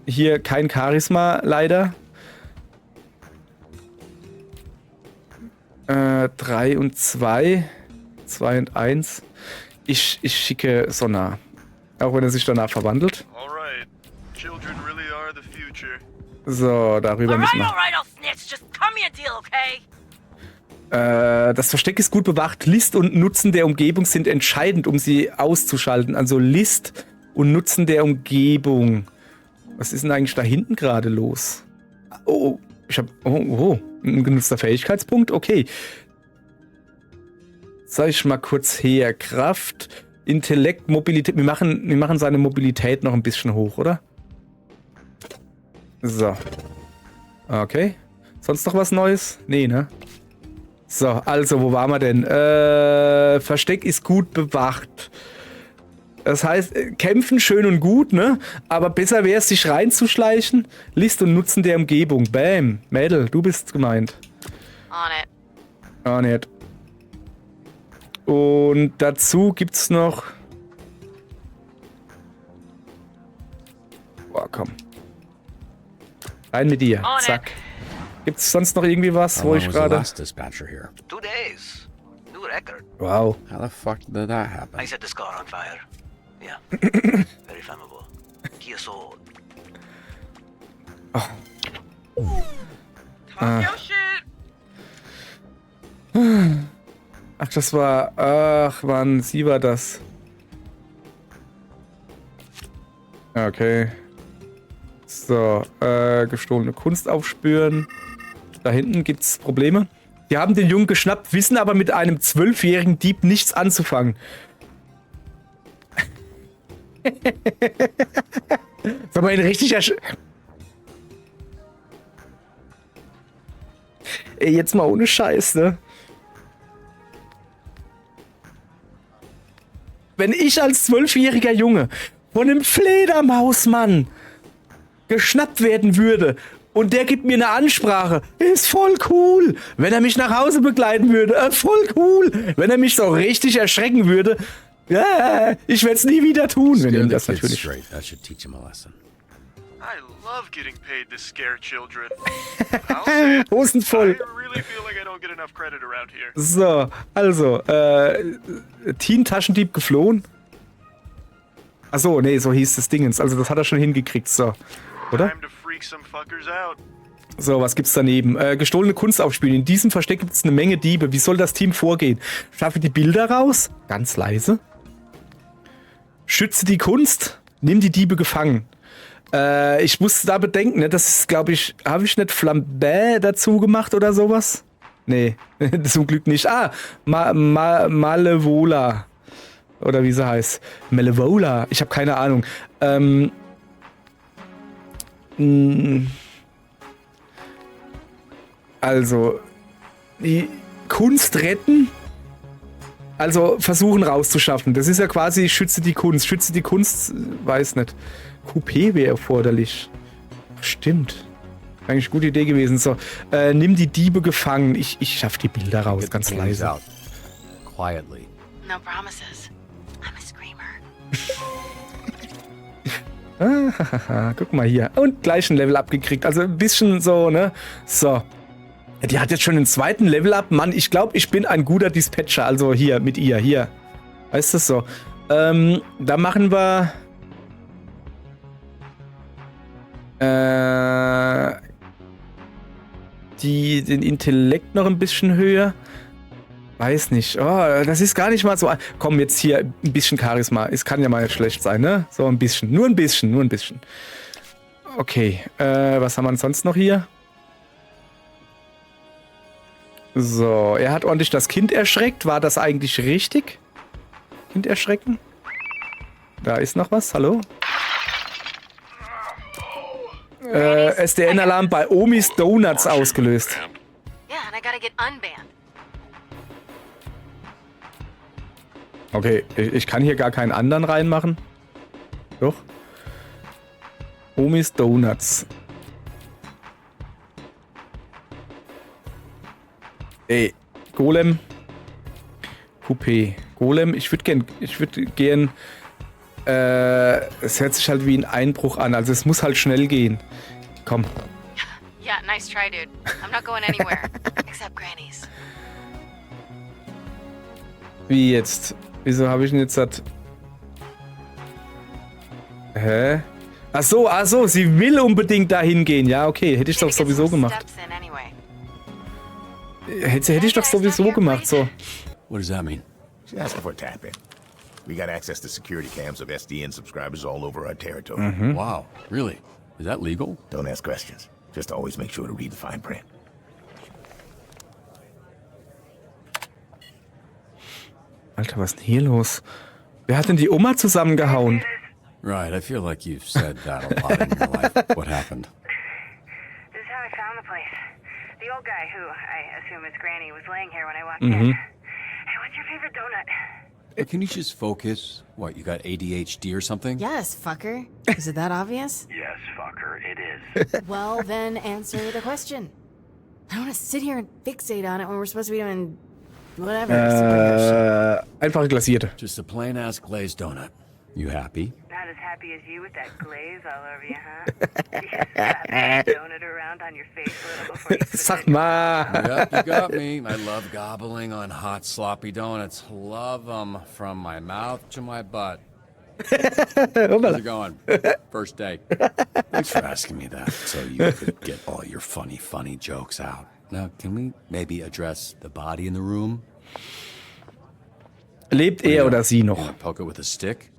Hier kein Charisma, leider. 3 und 2. 2 und 1. Ich schicke Sonar. Auch wenn er sich danach verwandelt. Alright. Children really are the future. So, darüber müssen wir. Das Versteck ist gut bewacht. List und Nutzen der Umgebung sind entscheidend, um sie auszuschalten. Also List und Nutzen der Umgebung. Was ist denn eigentlich da hinten gerade los? Oh, ein genutzter Fähigkeitspunkt. Okay. Sag ich mal kurz her. Kraft, Intellekt, Mobilität. Wir machen seine Mobilität noch ein bisschen hoch, oder? So. Okay. Sonst noch was Neues? Nee, ne? So, also, wo waren wir denn? Versteck ist gut bewacht. Das heißt, kämpfen schön und gut, ne? Aber besser wäre es, sich reinzuschleichen. List und Nutzen der Umgebung. Bam. Mädel, du bist gemeint. On it. On it. Und dazu gibt's noch... Boah, komm. Rein mit dir. On Zack. Gibt's sonst noch irgendwie was, wo How ich long was the gerade... last dispatcher here? 2 days. New record. Wow. How the fuck did that happen? I set the car on fire. Yeah. Very flammable. Kia sold. Oh. Ah. Ach, das war... Ach, Mann, sie war das. Okay. So, gestohlene Kunst aufspüren. Da hinten gibt's Probleme. Die haben den Jungen geschnappt, wissen aber mit einem 12-jährigen Dieb nichts anzufangen. Sag mal, ein richtiger... Ey, jetzt mal ohne Scheiß, ne? Wenn ich als 12-jähriger Junge von einem Fledermausmann geschnappt werden würde und der gibt mir eine Ansprache, ist voll cool. Wenn er mich nach Hause begleiten würde, voll cool. Wenn er mich so richtig erschrecken würde, ja, ich werde es nie wieder tun, wenn ihm das natürlich... Straight. That should teach him a lesson. I love getting paid to scare children. I'll say it. Hosen voll. I really feel like I don't get enough credit around here. So, also, Teen-Taschendieb geflohen. Achso, nee, so hieß das Dingens. Also das hat er schon hingekriegt, so. Oder? Time to freak some fuckers out. So, was gibt's daneben? Gestohlene Kunst aufspielen. In diesem Versteck gibt es eine Menge Diebe. Wie soll das Team vorgehen? Schaffe die Bilder raus? Ganz leise. Schütze die Kunst. Nimm die Diebe gefangen. Ich muss da bedenken, ne? Das ist, glaube ich, habe ich nicht Flambé dazu gemacht oder sowas? Nee, zum Glück nicht. Ah, Malevola. Oder wie sie heißt. Malevola. Ich habe keine Ahnung. Also, die Kunst retten, also versuchen rauszuschaffen. Das ist ja quasi schütze die Kunst. Schütze die Kunst, weiß nicht. Coupé wäre erforderlich. Stimmt. Eigentlich eine gute Idee gewesen. So, nimm die Diebe gefangen. Ich schaff die Bilder raus, ganz leise. Out. Quietly. No promises. I'm a screamer. Guck mal hier. Und gleich ein Level-Up gekriegt. Also ein bisschen so, ne? So. Die hat jetzt schon einen zweiten Level-Up. Mann, ich glaube, ich bin ein guter Dispatcher. Also hier, mit ihr, hier. Weißt du so? Da machen wir... den Intellekt noch ein bisschen höher. Weiß nicht. Oh, das ist gar nicht mal so... Komm, jetzt hier ein bisschen Charisma. Es kann ja mal nicht schlecht sein, ne? So ein bisschen. Nur ein bisschen, nur ein bisschen. Okay. Was haben wir sonst noch hier? So, er hat ordentlich das Kind erschreckt. War das eigentlich richtig? Kind erschrecken? Da ist noch was. Hallo? SDN-Alarm bei Omis Donuts ausgelöst. Yeah, and I gotta get unbanned. Okay, ich kann hier gar keinen anderen reinmachen. Doch. Omis Donuts. Ey, Golem. Coupé. Golem, ich würde gern... es hört sich halt wie ein Einbruch an. Also es muss halt schnell gehen. Komm. Yeah, nice try, dude. I'm not going anywhere. Except Granny's. Wie jetzt? Wieso habe ich denn jetzt das... Hä? Ach so, sie will unbedingt dahin gehen. Ja, okay, hätte ich doch sowieso gemacht. Hätte ich doch sowieso gemacht, so. What does that mean? She's asking for a tap-in. We got access to security cams of SDN subscribers all over our territory. Wow, really? Is that legal? Don't ask questions. Just always make sure to read the fine print. Alter, was ist denn hier los? Wer hat denn die Oma zusammengehauen? Right, I feel like you've said that a lot in your life. What happened? This is how I found the place. The old guy, who I assume is Granny, was laying here when I walked in. Hey, what's your favorite donut? Can you just focus? What, you got ADHD or something? Yes, fucker. Is it that obvious? Yes, fucker, it is. Well, then answer the question. I don't want to sit here and fixate on it when we're supposed to be doing whatever. superhero shit. Einfache glasierte. Just a plain ass glazed donut. You happy? Not as happy as you with that glaze all over you, huh? You slap that donut around on your face a little before you spit Sag it. mal. Yep, you got me. I love gobbling on hot, sloppy donuts. Love them from my mouth to my butt. How's it going? First day. Thanks for asking me that, so you could get all your funny jokes out. Now, can we maybe address the body in the room? Lebt er oder sie noch? Wanna poke it with a stick?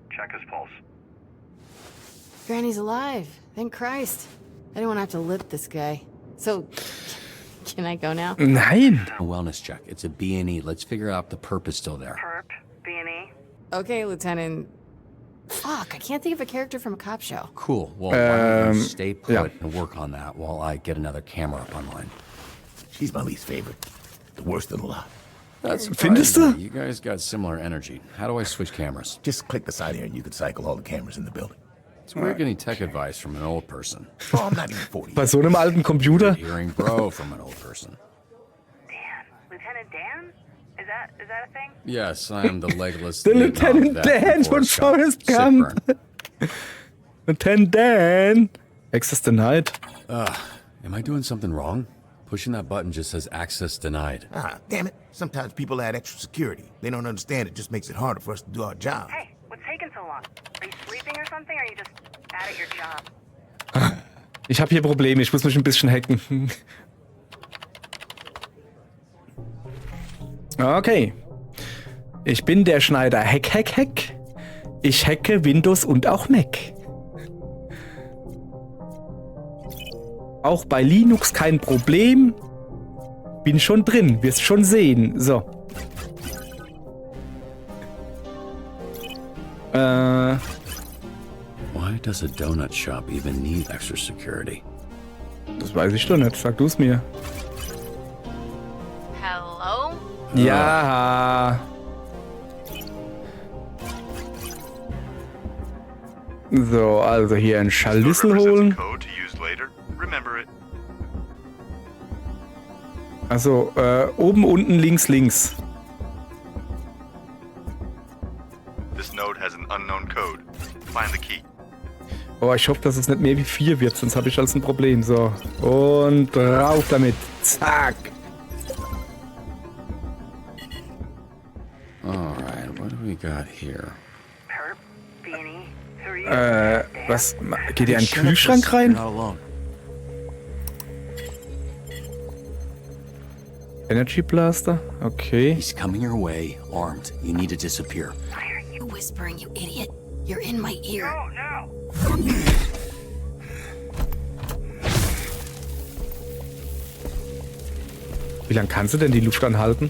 Check his pulse. Granny's alive. Thank Christ. I don't want to have to lip this guy. So, can I go now? Nein. A wellness check. It's a B&E. Let's figure out the perp is still there. Perp, B&E. Okay, Lieutenant. Fuck, I can't think of a character from a cop show. Cool. Well, why don't you stay put yeah. and work on that while I get another camera up online. She's my least favorite. The worst of the lot. That's Findest surprising. du? You guys got similar energy. How do I switch cameras? Just click the side here and you can cycle all the cameras in the building. It's weird getting tech advice from an old person. Oh, I'm not even 40. Bei so einem alten Computer? Hearing bro from an old person. Dan. Lieutenant Dan? Is that a thing? Yes, I am the legless Der Vietnam Lieutenant vet Dan von Forrest Gump. Lieutenant Dan. Access denied. Am I doing something wrong? Pushing that button just says access denied. Ah, damn it. Sometimes people add extra security. They don't understand it just makes it harder for us to do our job. Hey, what's taking so long? Are you sleeping or something, or are you just bad at your job? Ich habe hier Probleme. Ich muss mich ein bisschen hacken. Okay. Ich bin der Schneider. Hack. Ich hacke Windows und auch Mac. Auch bei Linux kein Problem. Bin schon drin. Wirst schon sehen. So. Why does a donut shop even need extra security? Das weiß ich doch nicht. Sag du es mir. Hello? Ja. So, also hier einen Schlüssel holen. Code to use later. Remember it. Also, oben, unten, links. This node has an unknown code. Find the key. Oh, ich hoffe, dass es nicht mehr wie 4 wird, sonst habe ich als ein Problem. So, und drauf damit. Zack. Alright, what do we got here? Perp, B&E. Who are you? Was? Geht ihr in den Kühlschrank rein? You're not alone. Energy Blaster? Okay. He's coming your way, armed. You need to disappear. Why are you whispering, you idiot? You're in my ear. Oh, no! Wie lange kannst du denn die Luft anhalten?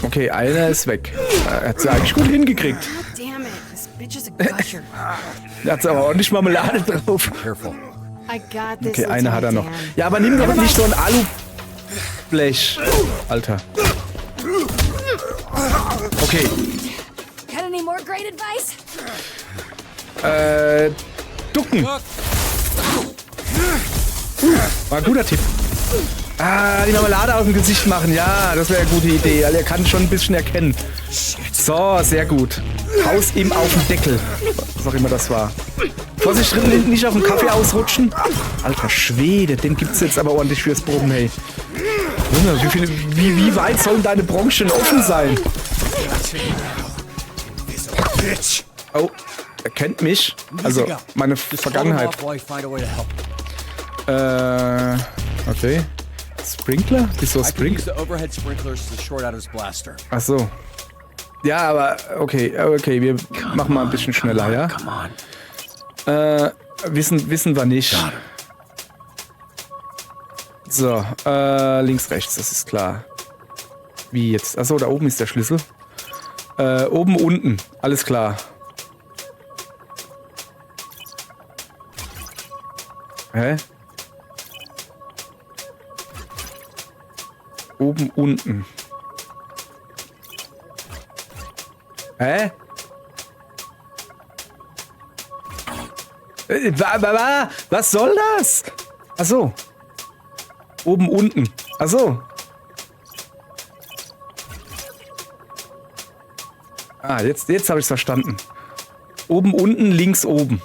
Okay, einer ist weg. Er hat sie eigentlich gut hingekriegt. God damn it, this bitch is a gusher. Er hat aber ordentlich Marmelade drauf. Careful. I got this. Okay, eine hat er noch. Lieutenant Dan. Ja, aber nimm doch nicht so ein Alublech. Alter. Okay. Got any more great advice? Ducken. War ein guter Tipp. Ah, die Marmelade aus dem Gesicht machen. Ja, das wäre eine gute Idee. Also er kann schon ein bisschen erkennen. So, sehr gut. Haus ihm auf den Deckel. Was auch immer das war. Vorsicht, drin nicht auf den Kaffee ausrutschen. Alter Schwede, den gibt's jetzt aber ordentlich fürs Proben, hey. Junge, wie weit sollen deine Bronchien offen sein? Oh, er kennt mich. Also, meine Vergangenheit. Okay. Sprinkler? Wieso I could use Sprinkler? the overhead sprinklers to short out his blaster. Ach so. Ja, aber okay, wir machen mal ein bisschen schneller, ja? Come on. Wissen wir nicht. So, links, rechts, das ist klar. Wie jetzt? Achso, da oben ist der Schlüssel. Oben, unten, alles klar. Hä? Oben, unten. Hä? Was soll das? Achso. Oben, unten. Achso. Ah, jetzt habe ich es verstanden. Oben, unten, links, oben.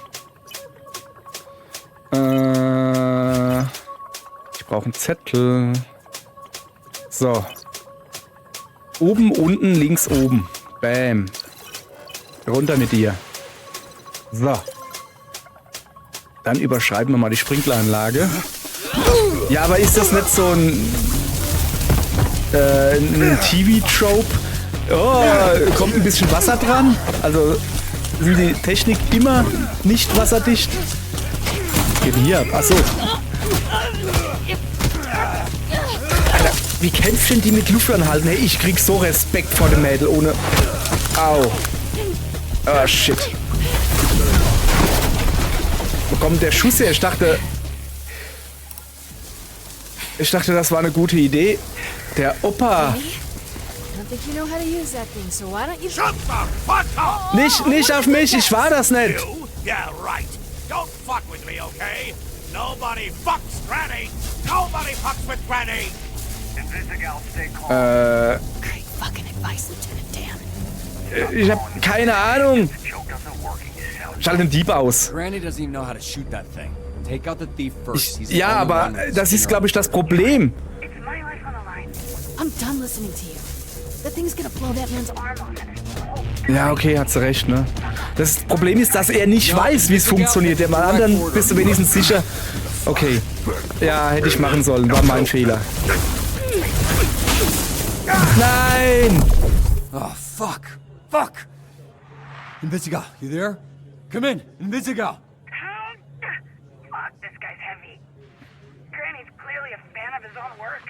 Ich brauche einen Zettel. So. Oben, unten, links, oben. Bam. Runter mit dir. So. Dann überschreiben wir mal die Sprinkleranlage. Ja, aber ist das nicht so ein TV-Trope? Oh, kommt ein bisschen Wasser dran? Also sind die Technik immer nicht wasserdicht? Was geht denn hier ab? Achso. Alter, wie kämpft denn die mit Luft anhalten? Hey, ich krieg so Respekt vor dem Mädel ohne... Au. Oh, shit. Wo kommt der Schuss her? Ich dachte, das war eine gute Idee. Der Opa. Nicht auf mich, ich war das nicht. Yeah, right. Don't fuck with me, okay? Nobody fucks Granny. Nobody fucks with Granny. Great fucking advice, Lieutenant Dan. Ich hab keine Ahnung. Schalt den Dieb aus. Granny doesn't even know how to shoot that thing. Take out the thief first. He's the Ja, only aber one with das ist, skin glaube ich, das Problem. I'm done listening to you. That thing's gonna blow that man's arm off. Ja, okay, hat sie recht, ne? Das Problem ist, dass er nicht weiß, wie es funktioniert. Dem anderen bist du wenigstens sicher. Okay. Ja, hätte ich machen sollen. War mein Fehler. Nein! Oh, fuck. Fuck! Invisigal, you there? Come in, Invisigal. Fuck, this guy's heavy. Granny's clearly a fan of his own work.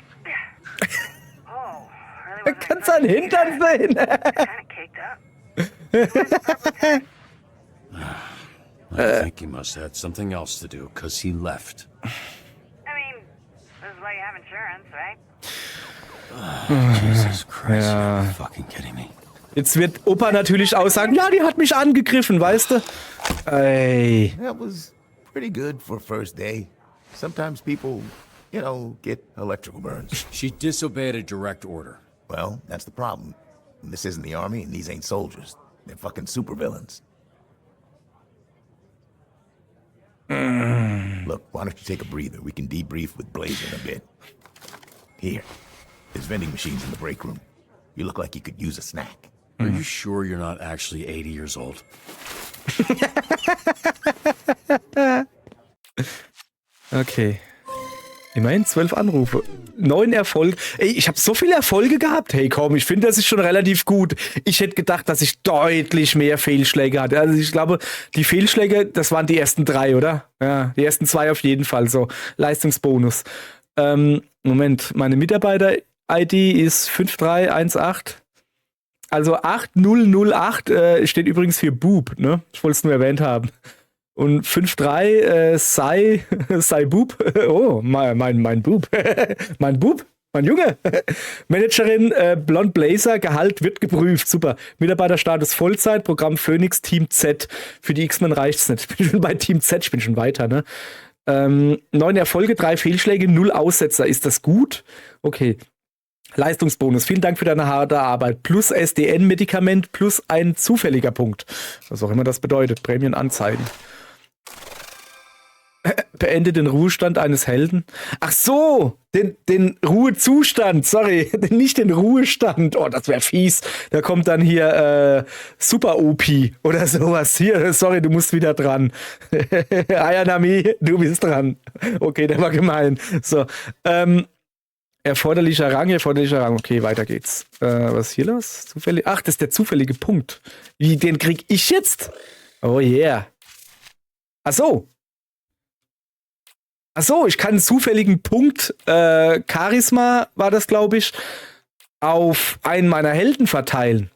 Oh, really Du kannst sein Hintern sehen. kind of caked up. I think he must have had something else to do, because he left. I mean, this is why you have insurance, right? Jesus Christ, Ja. you're fucking kidding me. Jetzt wird Opa natürlich auch sagen, ja, die hat mich angegriffen, weißt du? Ey. That was pretty good for first day. Sometimes people, get electrical burns. She disobeyed a direct order. Well, that's the problem. This isn't the army, and these ain't soldiers. They're fucking supervillains. Look, why don't you take a breather? We can debrief with Blaze in a bit. Here, there's vending machines in the break room. You look like you could use a snack. Are you sure you're not actually 80 years old? Okay. Immerhin 12 Anrufe. 9 Erfolge. Ey, ich habe so viele Erfolge gehabt. Hey, komm, ich finde, das ist schon relativ gut. Ich hätte gedacht, dass ich deutlich mehr Fehlschläge hatte. Also ich glaube, die Fehlschläge, das waren die ersten 3, oder? Ja, die ersten 2 auf jeden Fall. So, Leistungsbonus. Moment, meine Mitarbeiter-ID ist 5318. Also 8008 steht übrigens für Boob, ne? Ich wollte es nur erwähnt haben. Und 53 sei Bub. Oh, mein Bub. Mein Bub, mein Junge. Managerin Blond Blazer, Gehalt wird geprüft. Super. Mitarbeiterstatus Vollzeit, Programm Phoenix, Team Z. Für die X-Men reicht's nicht. Ich bin schon bei Team Z, ich bin schon weiter, ne? 9 Erfolge, 3 Fehlschläge, 0 Aussetzer. Ist das gut? Okay. Leistungsbonus. Vielen Dank für deine harte Arbeit. Plus SDN-Medikament plus ein zufälliger Punkt. Was auch immer das bedeutet. Prämien anzeigen. Beende den Ruhestand eines Helden. Ach so, den Ruhezustand, sorry, nicht den Ruhestand. Oh, das wäre fies. Da kommt dann hier Super OP oder sowas. Hier, sorry, du musst wieder dran. Ayanami, du bist dran. Okay, der war gemein. So, erforderlicher Rang. Okay, weiter geht's. Was ist hier los? Zufällig. Ach, das ist der zufällige Punkt. Wie, den krieg ich jetzt? Oh yeah. Ach so, ich kann einen zufälligen Punkt, Charisma war das, glaube ich, auf einen meiner Helden verteilen.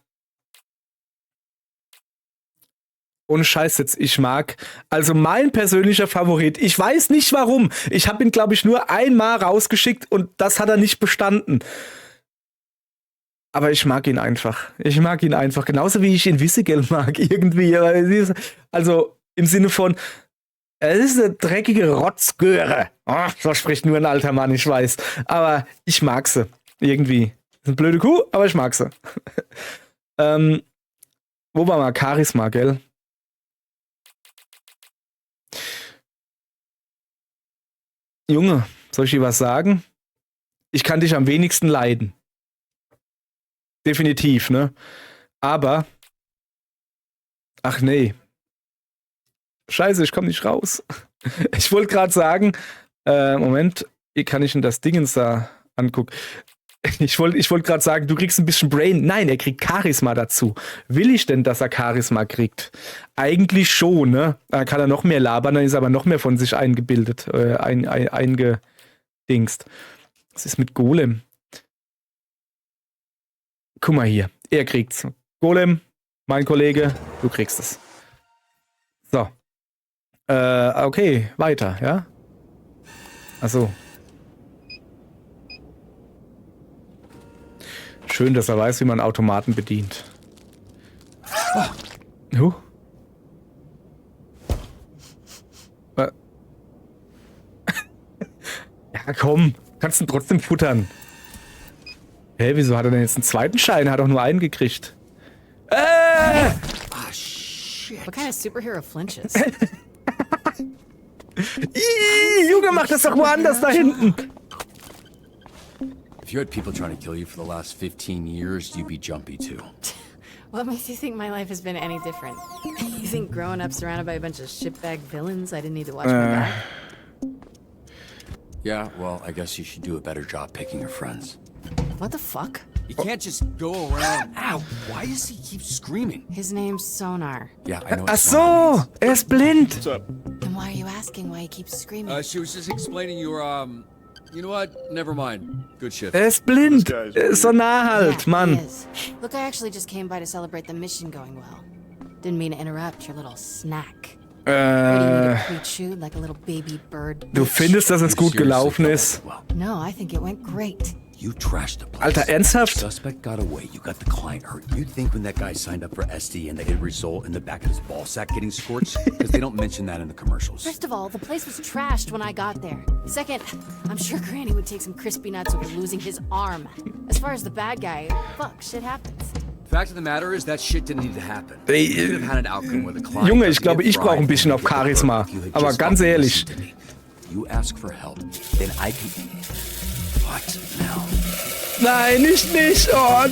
Ohne Scheiß jetzt, ich mag. Also mein persönlicher Favorit. Ich weiß nicht warum. Ich habe ihn, glaube ich, nur einmal rausgeschickt und das hat er nicht bestanden. Aber ich mag ihn einfach. Genauso wie ich Invisigal mag irgendwie. Also im Sinne von, es ist eine dreckige Rotzgöre. Oh, so spricht nur ein alter Mann, ich weiß. Aber ich mag sie. Irgendwie. Ist eine blöde Kuh, aber ich mag sie. Wo war mal Charisma, gell? Junge, soll ich dir was sagen? Ich kann dich am wenigsten leiden. Definitiv, ne? Aber. Ach nee. Scheiße, ich komme nicht raus. Ich wollte gerade sagen, Moment, wie kann ich denn das Dingens da angucken? Ich wollte gerade sagen, du kriegst ein bisschen Brain. Nein, er kriegt Charisma dazu. Will ich denn, dass er Charisma kriegt? Eigentlich schon, ne? Da kann er noch mehr labern, dann ist er aber noch mehr von sich eingebildet, eingedingst. Was ist mit Golem? Guck mal hier, er kriegt's. Golem, mein Kollege, du kriegst es. So. Okay, weiter, ja? Achso. Schön, dass er weiß, wie man Automaten bedient. Ja, komm. Kannst du trotzdem futtern. Hä, wieso hat er denn jetzt einen zweiten Schein? Er hat doch nur einen gekriegt. Shit. What kind of superhero flinches? Junge, mach das doch woanders da hinten. If you had people trying to kill you for the last 15 years, you'd be jumpy too. What makes you think my life has been any different? You think growing up surrounded by a bunch of shitbag villains I didn't need to watch my back? Yeah, well, I guess you should do a better job picking your friends. What the fuck? You can't just go around. Ow! Why does he keep screaming? His name's Sonar. Yeah, I know. Ach so, er ist blind. What's up? Then why are you asking why he keeps screaming? She was just explaining your, you know what? Never mind. Good shift. Er ist blind. Sonar halt, Mann. He is. Look, I actually just came by to celebrate the mission going well. Didn't mean to interrupt your little snack. Like a little baby bird. Du findest, dass es gut gelaufen ist? No, I think it went great. You trashed the place. Alter, ernsthaft? The suspect got away. You got the client hurt. You'd think when that guy signed up for SDN that it'd result in the back of his ball sack getting scorched? Because they don't mention that in the commercials. First of all, the place was trashed when I got there. Second, I'm sure Granny would take some crispy nuts over losing his arm. As far as the bad guy, fuck, shit happens. Fact of the matter is that shit didn't need to happen. You could have had an outcome where the client Junge, ich glaube, ich brauche ein bisschen auf Charisma. Aber ganz ehrlich. You ask for help, then I can. What now? Nein, nicht. Oh.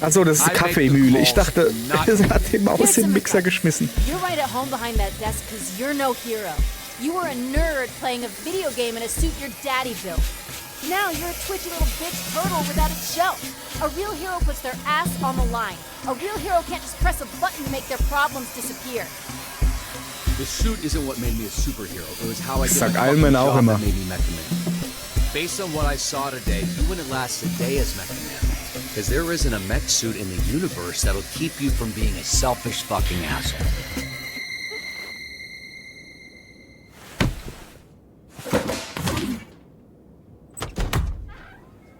Achso, das ist eine Kaffeemühle. Ich dachte, er hat die Maus in den Mixer geschmissen. You're right at home behind that desk because you're no hero. You were a nerd playing a video game in a suit your daddy built. Now you're a twitchy little bitch turtle without a shell. A real hero puts their ass on the line. A real hero can't just press a button to make their problems disappear. The suit isn't what made me a superhero. It was how I did Sag Iron auch immer. that made me Mecha Man. Based on what I saw today, you wouldn't last a day as Mecha Man. Because there isn't a mech suit in the universe that'll keep you from being a selfish fucking asshole.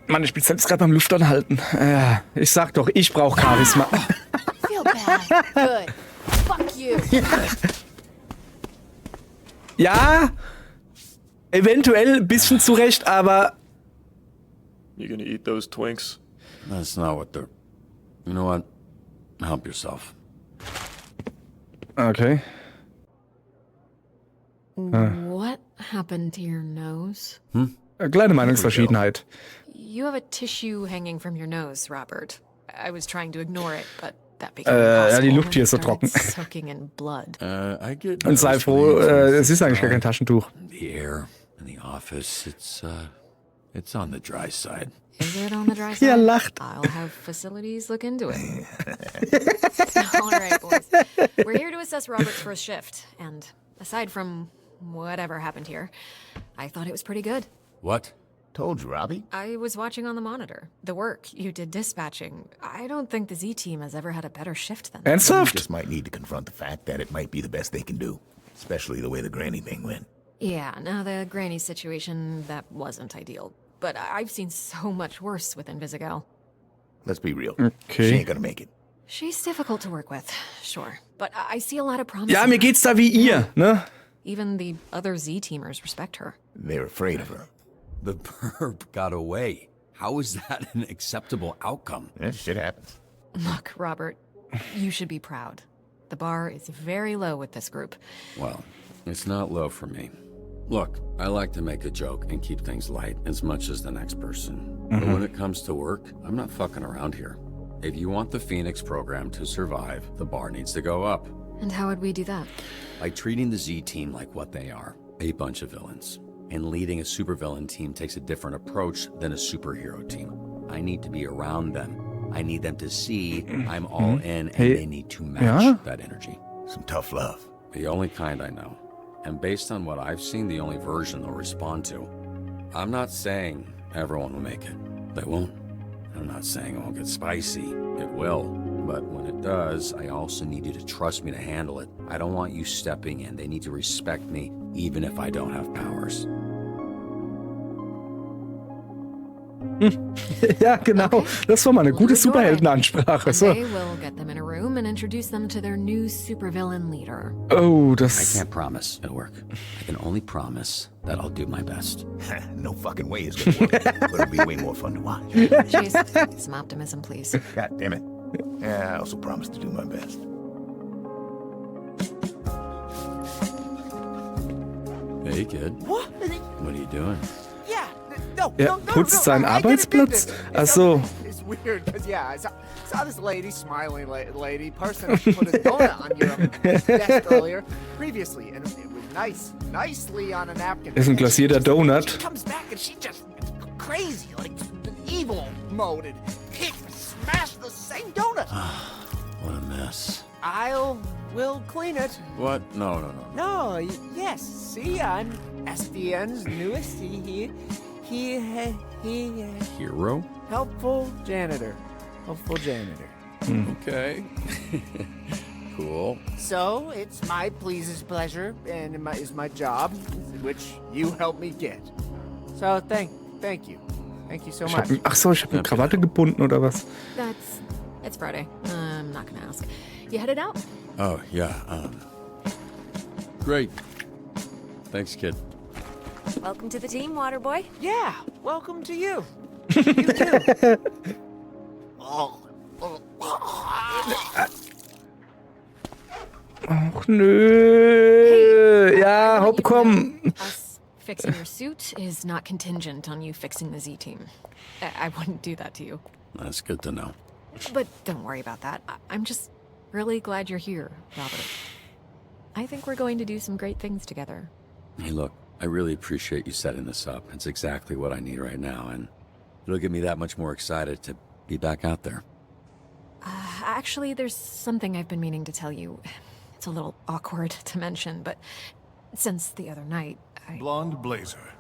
Mann, ich bin selbst gerade beim Luft anhalten. Ich sag doch, ich brauche Charisma. Feel bad. Good. Fuck you. Ja, eventuell ein bisschen zurecht, aber... You gonna eat those Twinks? That's not what they're... You know what? Help yourself. Okay. What happened to your nose? Kleine Meinungsverschiedenheit. You have a tissue hanging from your nose, Robert. I was trying to ignore it, but that became Ja, die impossible Luft hier ist so when it trocken. started soaking in blood. I get Und sei froh, es ist eigentlich gar kein Taschentuch. The air in the office, it's on the dry side. Is it on the dry side? Er lacht. I'll have facilities look into it. All right, boys. We're here to assess Robert's first shift, and aside from whatever happened here, I thought it was pretty good. What? Told you, Robbie. I was watching on the monitor. The work you did dispatching. I don't think the Z-Team has ever had a better shift than You Ernsthaft? just might need to confront the fact that it might be the best they can do. Especially the way the Granny thing went. Yeah, now the Granny situation, that wasn't ideal. But I've seen so much worse with Invisigal. Let's be real. Okay. She ain't gonna make it. She's difficult to work with, sure. But I see a lot of promise. Ja, in mir her. geht's da wie ihr, ne? Even the other Z-Teamers respect her. They're afraid of her. The perp got away. How is that an acceptable outcome? That shit happens. Look, Robert, you should be proud. The bar is very low with this group. Well, it's not low for me. Look, I like to make a joke and keep things light as much as the next person. But when it comes to work, I'm not fucking around here. If you want the Phoenix program to survive, the bar needs to go up. And how would we do that? By treating the Z-Team like what they are, a bunch of villains. And leading a supervillain team takes a different approach than a superhero team. I need to be around them. I need them to see I'm all in, and Hey, they need to match ja? that energy. Some tough love. The only kind I know. And based on what I've seen, the only version they'll respond to. I'm not saying everyone will make it. They won't. I'm not saying it won't get spicy. It will. But when it does, I also need you to trust me to handle it. I don't want you stepping in. They need to respect me, even if I don't have powers. Ja, genau. Das war mal eine gute Superheldenansprache. So. Monday, we'll get them in a room and introduce them to their new supervillain leader. Oh, I das... can't promise it'll work. I can only promise that I'll do my best. No fucking way it's gonna work. But it'll be way more fun to watch. Jeez, some optimism, please. God damn it. Yeah, I also promise to do my best. Hey, kid. What? What are you doing? Yeah. No, Er no, no, putzt no, seinen I get Arbeitsplatz? it. Ach so. It's weird, because, yeah, I saw this lady, smiling lady, person put a donut on your desk earlier, previously, and it was nicely on a napkin. Ist ein glasierter She Donut. comes back and she just crazy, like evil mode, and hit, smash the same donut. What a mess. We'll clean it. What? No. No, yes. See, I'm SDN's newest. He Hero? helpful janitor. Helpful janitor. Okay. Cool. So it's my pleasure, and is my job, which you helped me get. So thank you so Ich much. hab, ach so, ich habe eine Krawatte gebunden oder was? It's Friday. I'm not gonna ask. You headed out? Oh, yeah. Great. Thanks, kid. Welcome to the team, Waterboy. Yeah, welcome to you. You too. Ach nö. Ja, hopp, komm. Us fixing your suit is not contingent on you fixing the Z-Team. I wouldn't do that to you. That's good to know. But don't worry about that. I'm just really glad you're here, Robert. I think we're going to do some great things together. Hey, look, I really appreciate you setting this up. It's exactly what I need right now, and it'll get me that much more excited to be back out there. Actually, there's something I've been meaning to tell you. It's a little awkward to mention, but since the other night, Blonde Blazer.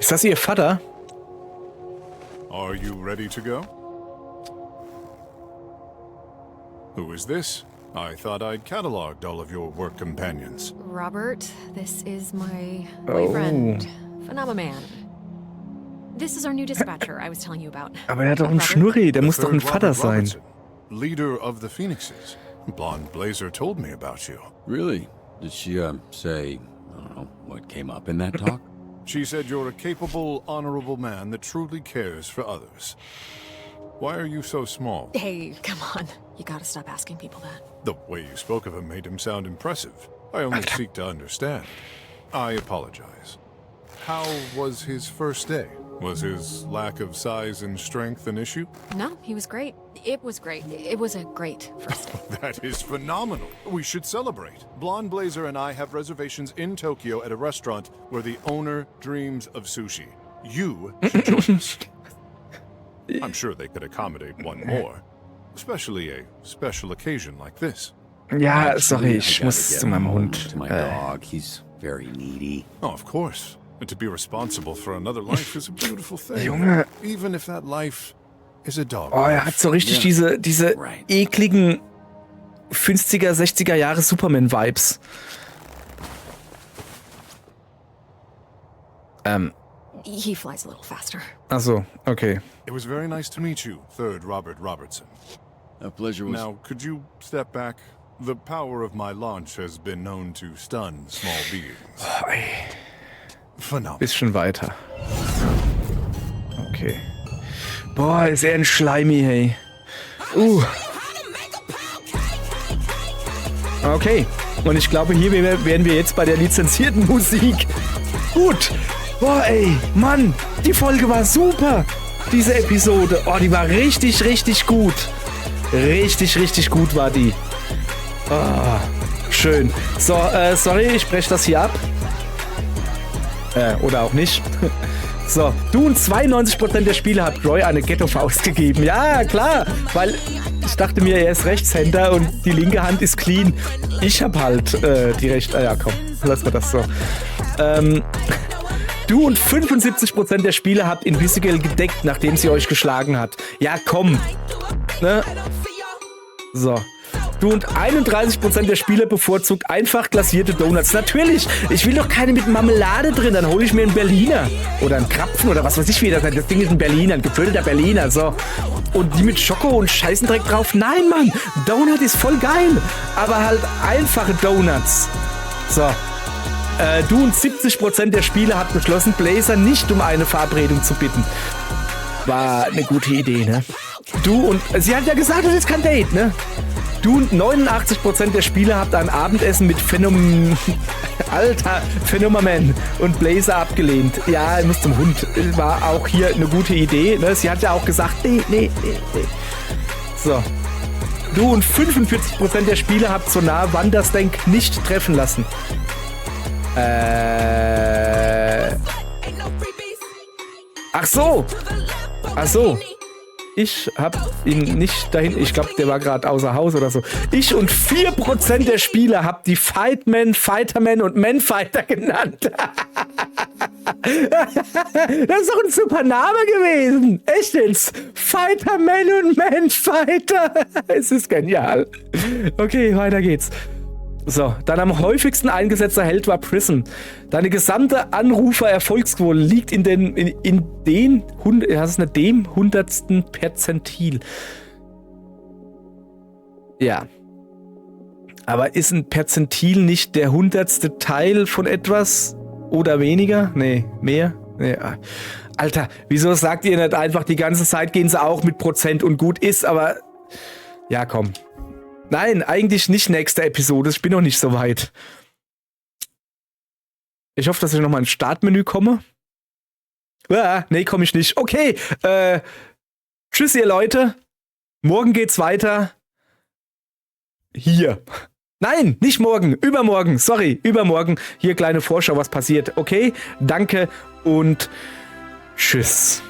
Ist das Ihr Vater? Are you ready to go? Who is this? I thought I'd cataloged all of your work companions. Robert, this is my boyfriend, Phenomenon. This is our new dispatcher I was telling you about. Aber er hat doch einen Schnurri, der muss doch ein Third Vater Robert sein. Robertson, leader of the Phoenixes. Blonde Blazer told me about you. Really? Did she, say, I don't know, what came up in that talk? She said you're a capable, honorable man that truly cares for others. Why are you so small? Hey, come on. You gotta stop asking people that. The way you spoke of him made him sound impressive. I only seek to understand. I apologize. How was his first day? Was his lack of size and strength an issue? No, he was great. It was great. It was a great first day. That is phenomenal. We should celebrate. Blonde Blazer and I have reservations in Tokyo at a restaurant where the owner dreams of sushi. You should join us. I'm sure they could accommodate one more. Especially a special occasion like this. Ja, sorry, ich muss zu meinem Hund. My dog, he's very needy. Oh, of course. And to be responsible for another life is a beautiful thing. Junge. Even if that life is a dog. Oh, er hat so richtig diese ekligen 50er, 60er Jahre Superman-Vibes. He flies a little faster. Achso, okay. It was very nice to meet you, Third Robert Robertson. A pleasure was... Now, could you step back? The power of my launch has been known to stun small beings. Phenomenal. Bisschen weiter. Okay. Boah, ist er ein Schleimi, hey. Okay. Und ich glaube, hier wären wir jetzt bei der lizenzierten Musik. Gut. Boah, ey. Mann, die Folge war super. Diese Episode. Oh, die war richtig, richtig gut. Richtig, richtig gut war die. Oh, schön. So, sorry, ich breche das hier ab. Oder auch nicht. So, du und 92% der Spiele hat Roy eine Ghetto-Faust gegeben. Ja, klar, weil ich dachte mir, er ist Rechtshänder und die linke Hand ist clean. Ich hab halt die rechte... ja, komm, lassen wir das so. Du und 75% der Spiele habt Invisible gedeckt, nachdem sie euch geschlagen hat. Ja, komm. Ne? So. Du und 31% der Spieler bevorzugt einfach glasierte Donuts. Natürlich, ich will doch keine mit Marmelade drin, dann hole ich mir einen Berliner. Oder einen Krapfen oder was weiß ich wie das ist. Das Ding ist ein Berliner, ein gefüllter Berliner, so. Und die mit Schoko und Scheißendreck drauf. Nein, Mann, Donut ist voll geil. Aber halt einfache Donuts. So. Du und 70% der Spieler habt beschlossen, Blazer nicht um eine Verabredung zu bitten. War eine gute Idee, ne? Du und... Sie hat ja gesagt, das ist kein Date, ne? Du und 89% der Spieler habt ein Abendessen mit Phänomen und Blazer abgelehnt. Ja, er muss zum Hund. War auch hier eine gute Idee. Ne? Sie hat ja auch gesagt, nee. So. Du und 45% der Spieler habt so nah Wanderstank nicht treffen lassen. Ach so. Ich hab ihn nicht dahin... Ich glaube, der war gerade außer Haus oder so. Ich und 4% der Spieler habt die Fightman, Fighterman und Manfighter genannt. Das ist doch ein super Name gewesen. Echt jetzt? Fighterman und Manfighter. Es ist genial. Okay, weiter geht's. So, dein am häufigsten eingesetzter Held war Prism. Deine gesamte Anrufer-Erfolgsquote liegt in dem 100. Perzentil. Ja. Aber ist ein Perzentil nicht der 100. Teil von etwas oder weniger? Nee, mehr? Nee. Alter, wieso sagt ihr nicht einfach, die ganze Zeit gehen sie auch mit Prozent und gut ist, aber... Ja, komm. Nein, eigentlich nicht nächste Episode. Ich bin noch nicht so weit. Ich hoffe, dass ich nochmal ins Startmenü komme. Nee, komme ich nicht. Okay. Tschüss, ihr Leute. Morgen geht's weiter. Hier. Nein, nicht morgen. Übermorgen. Sorry, übermorgen. Hier kleine Vorschau, was passiert. Okay, danke und tschüss.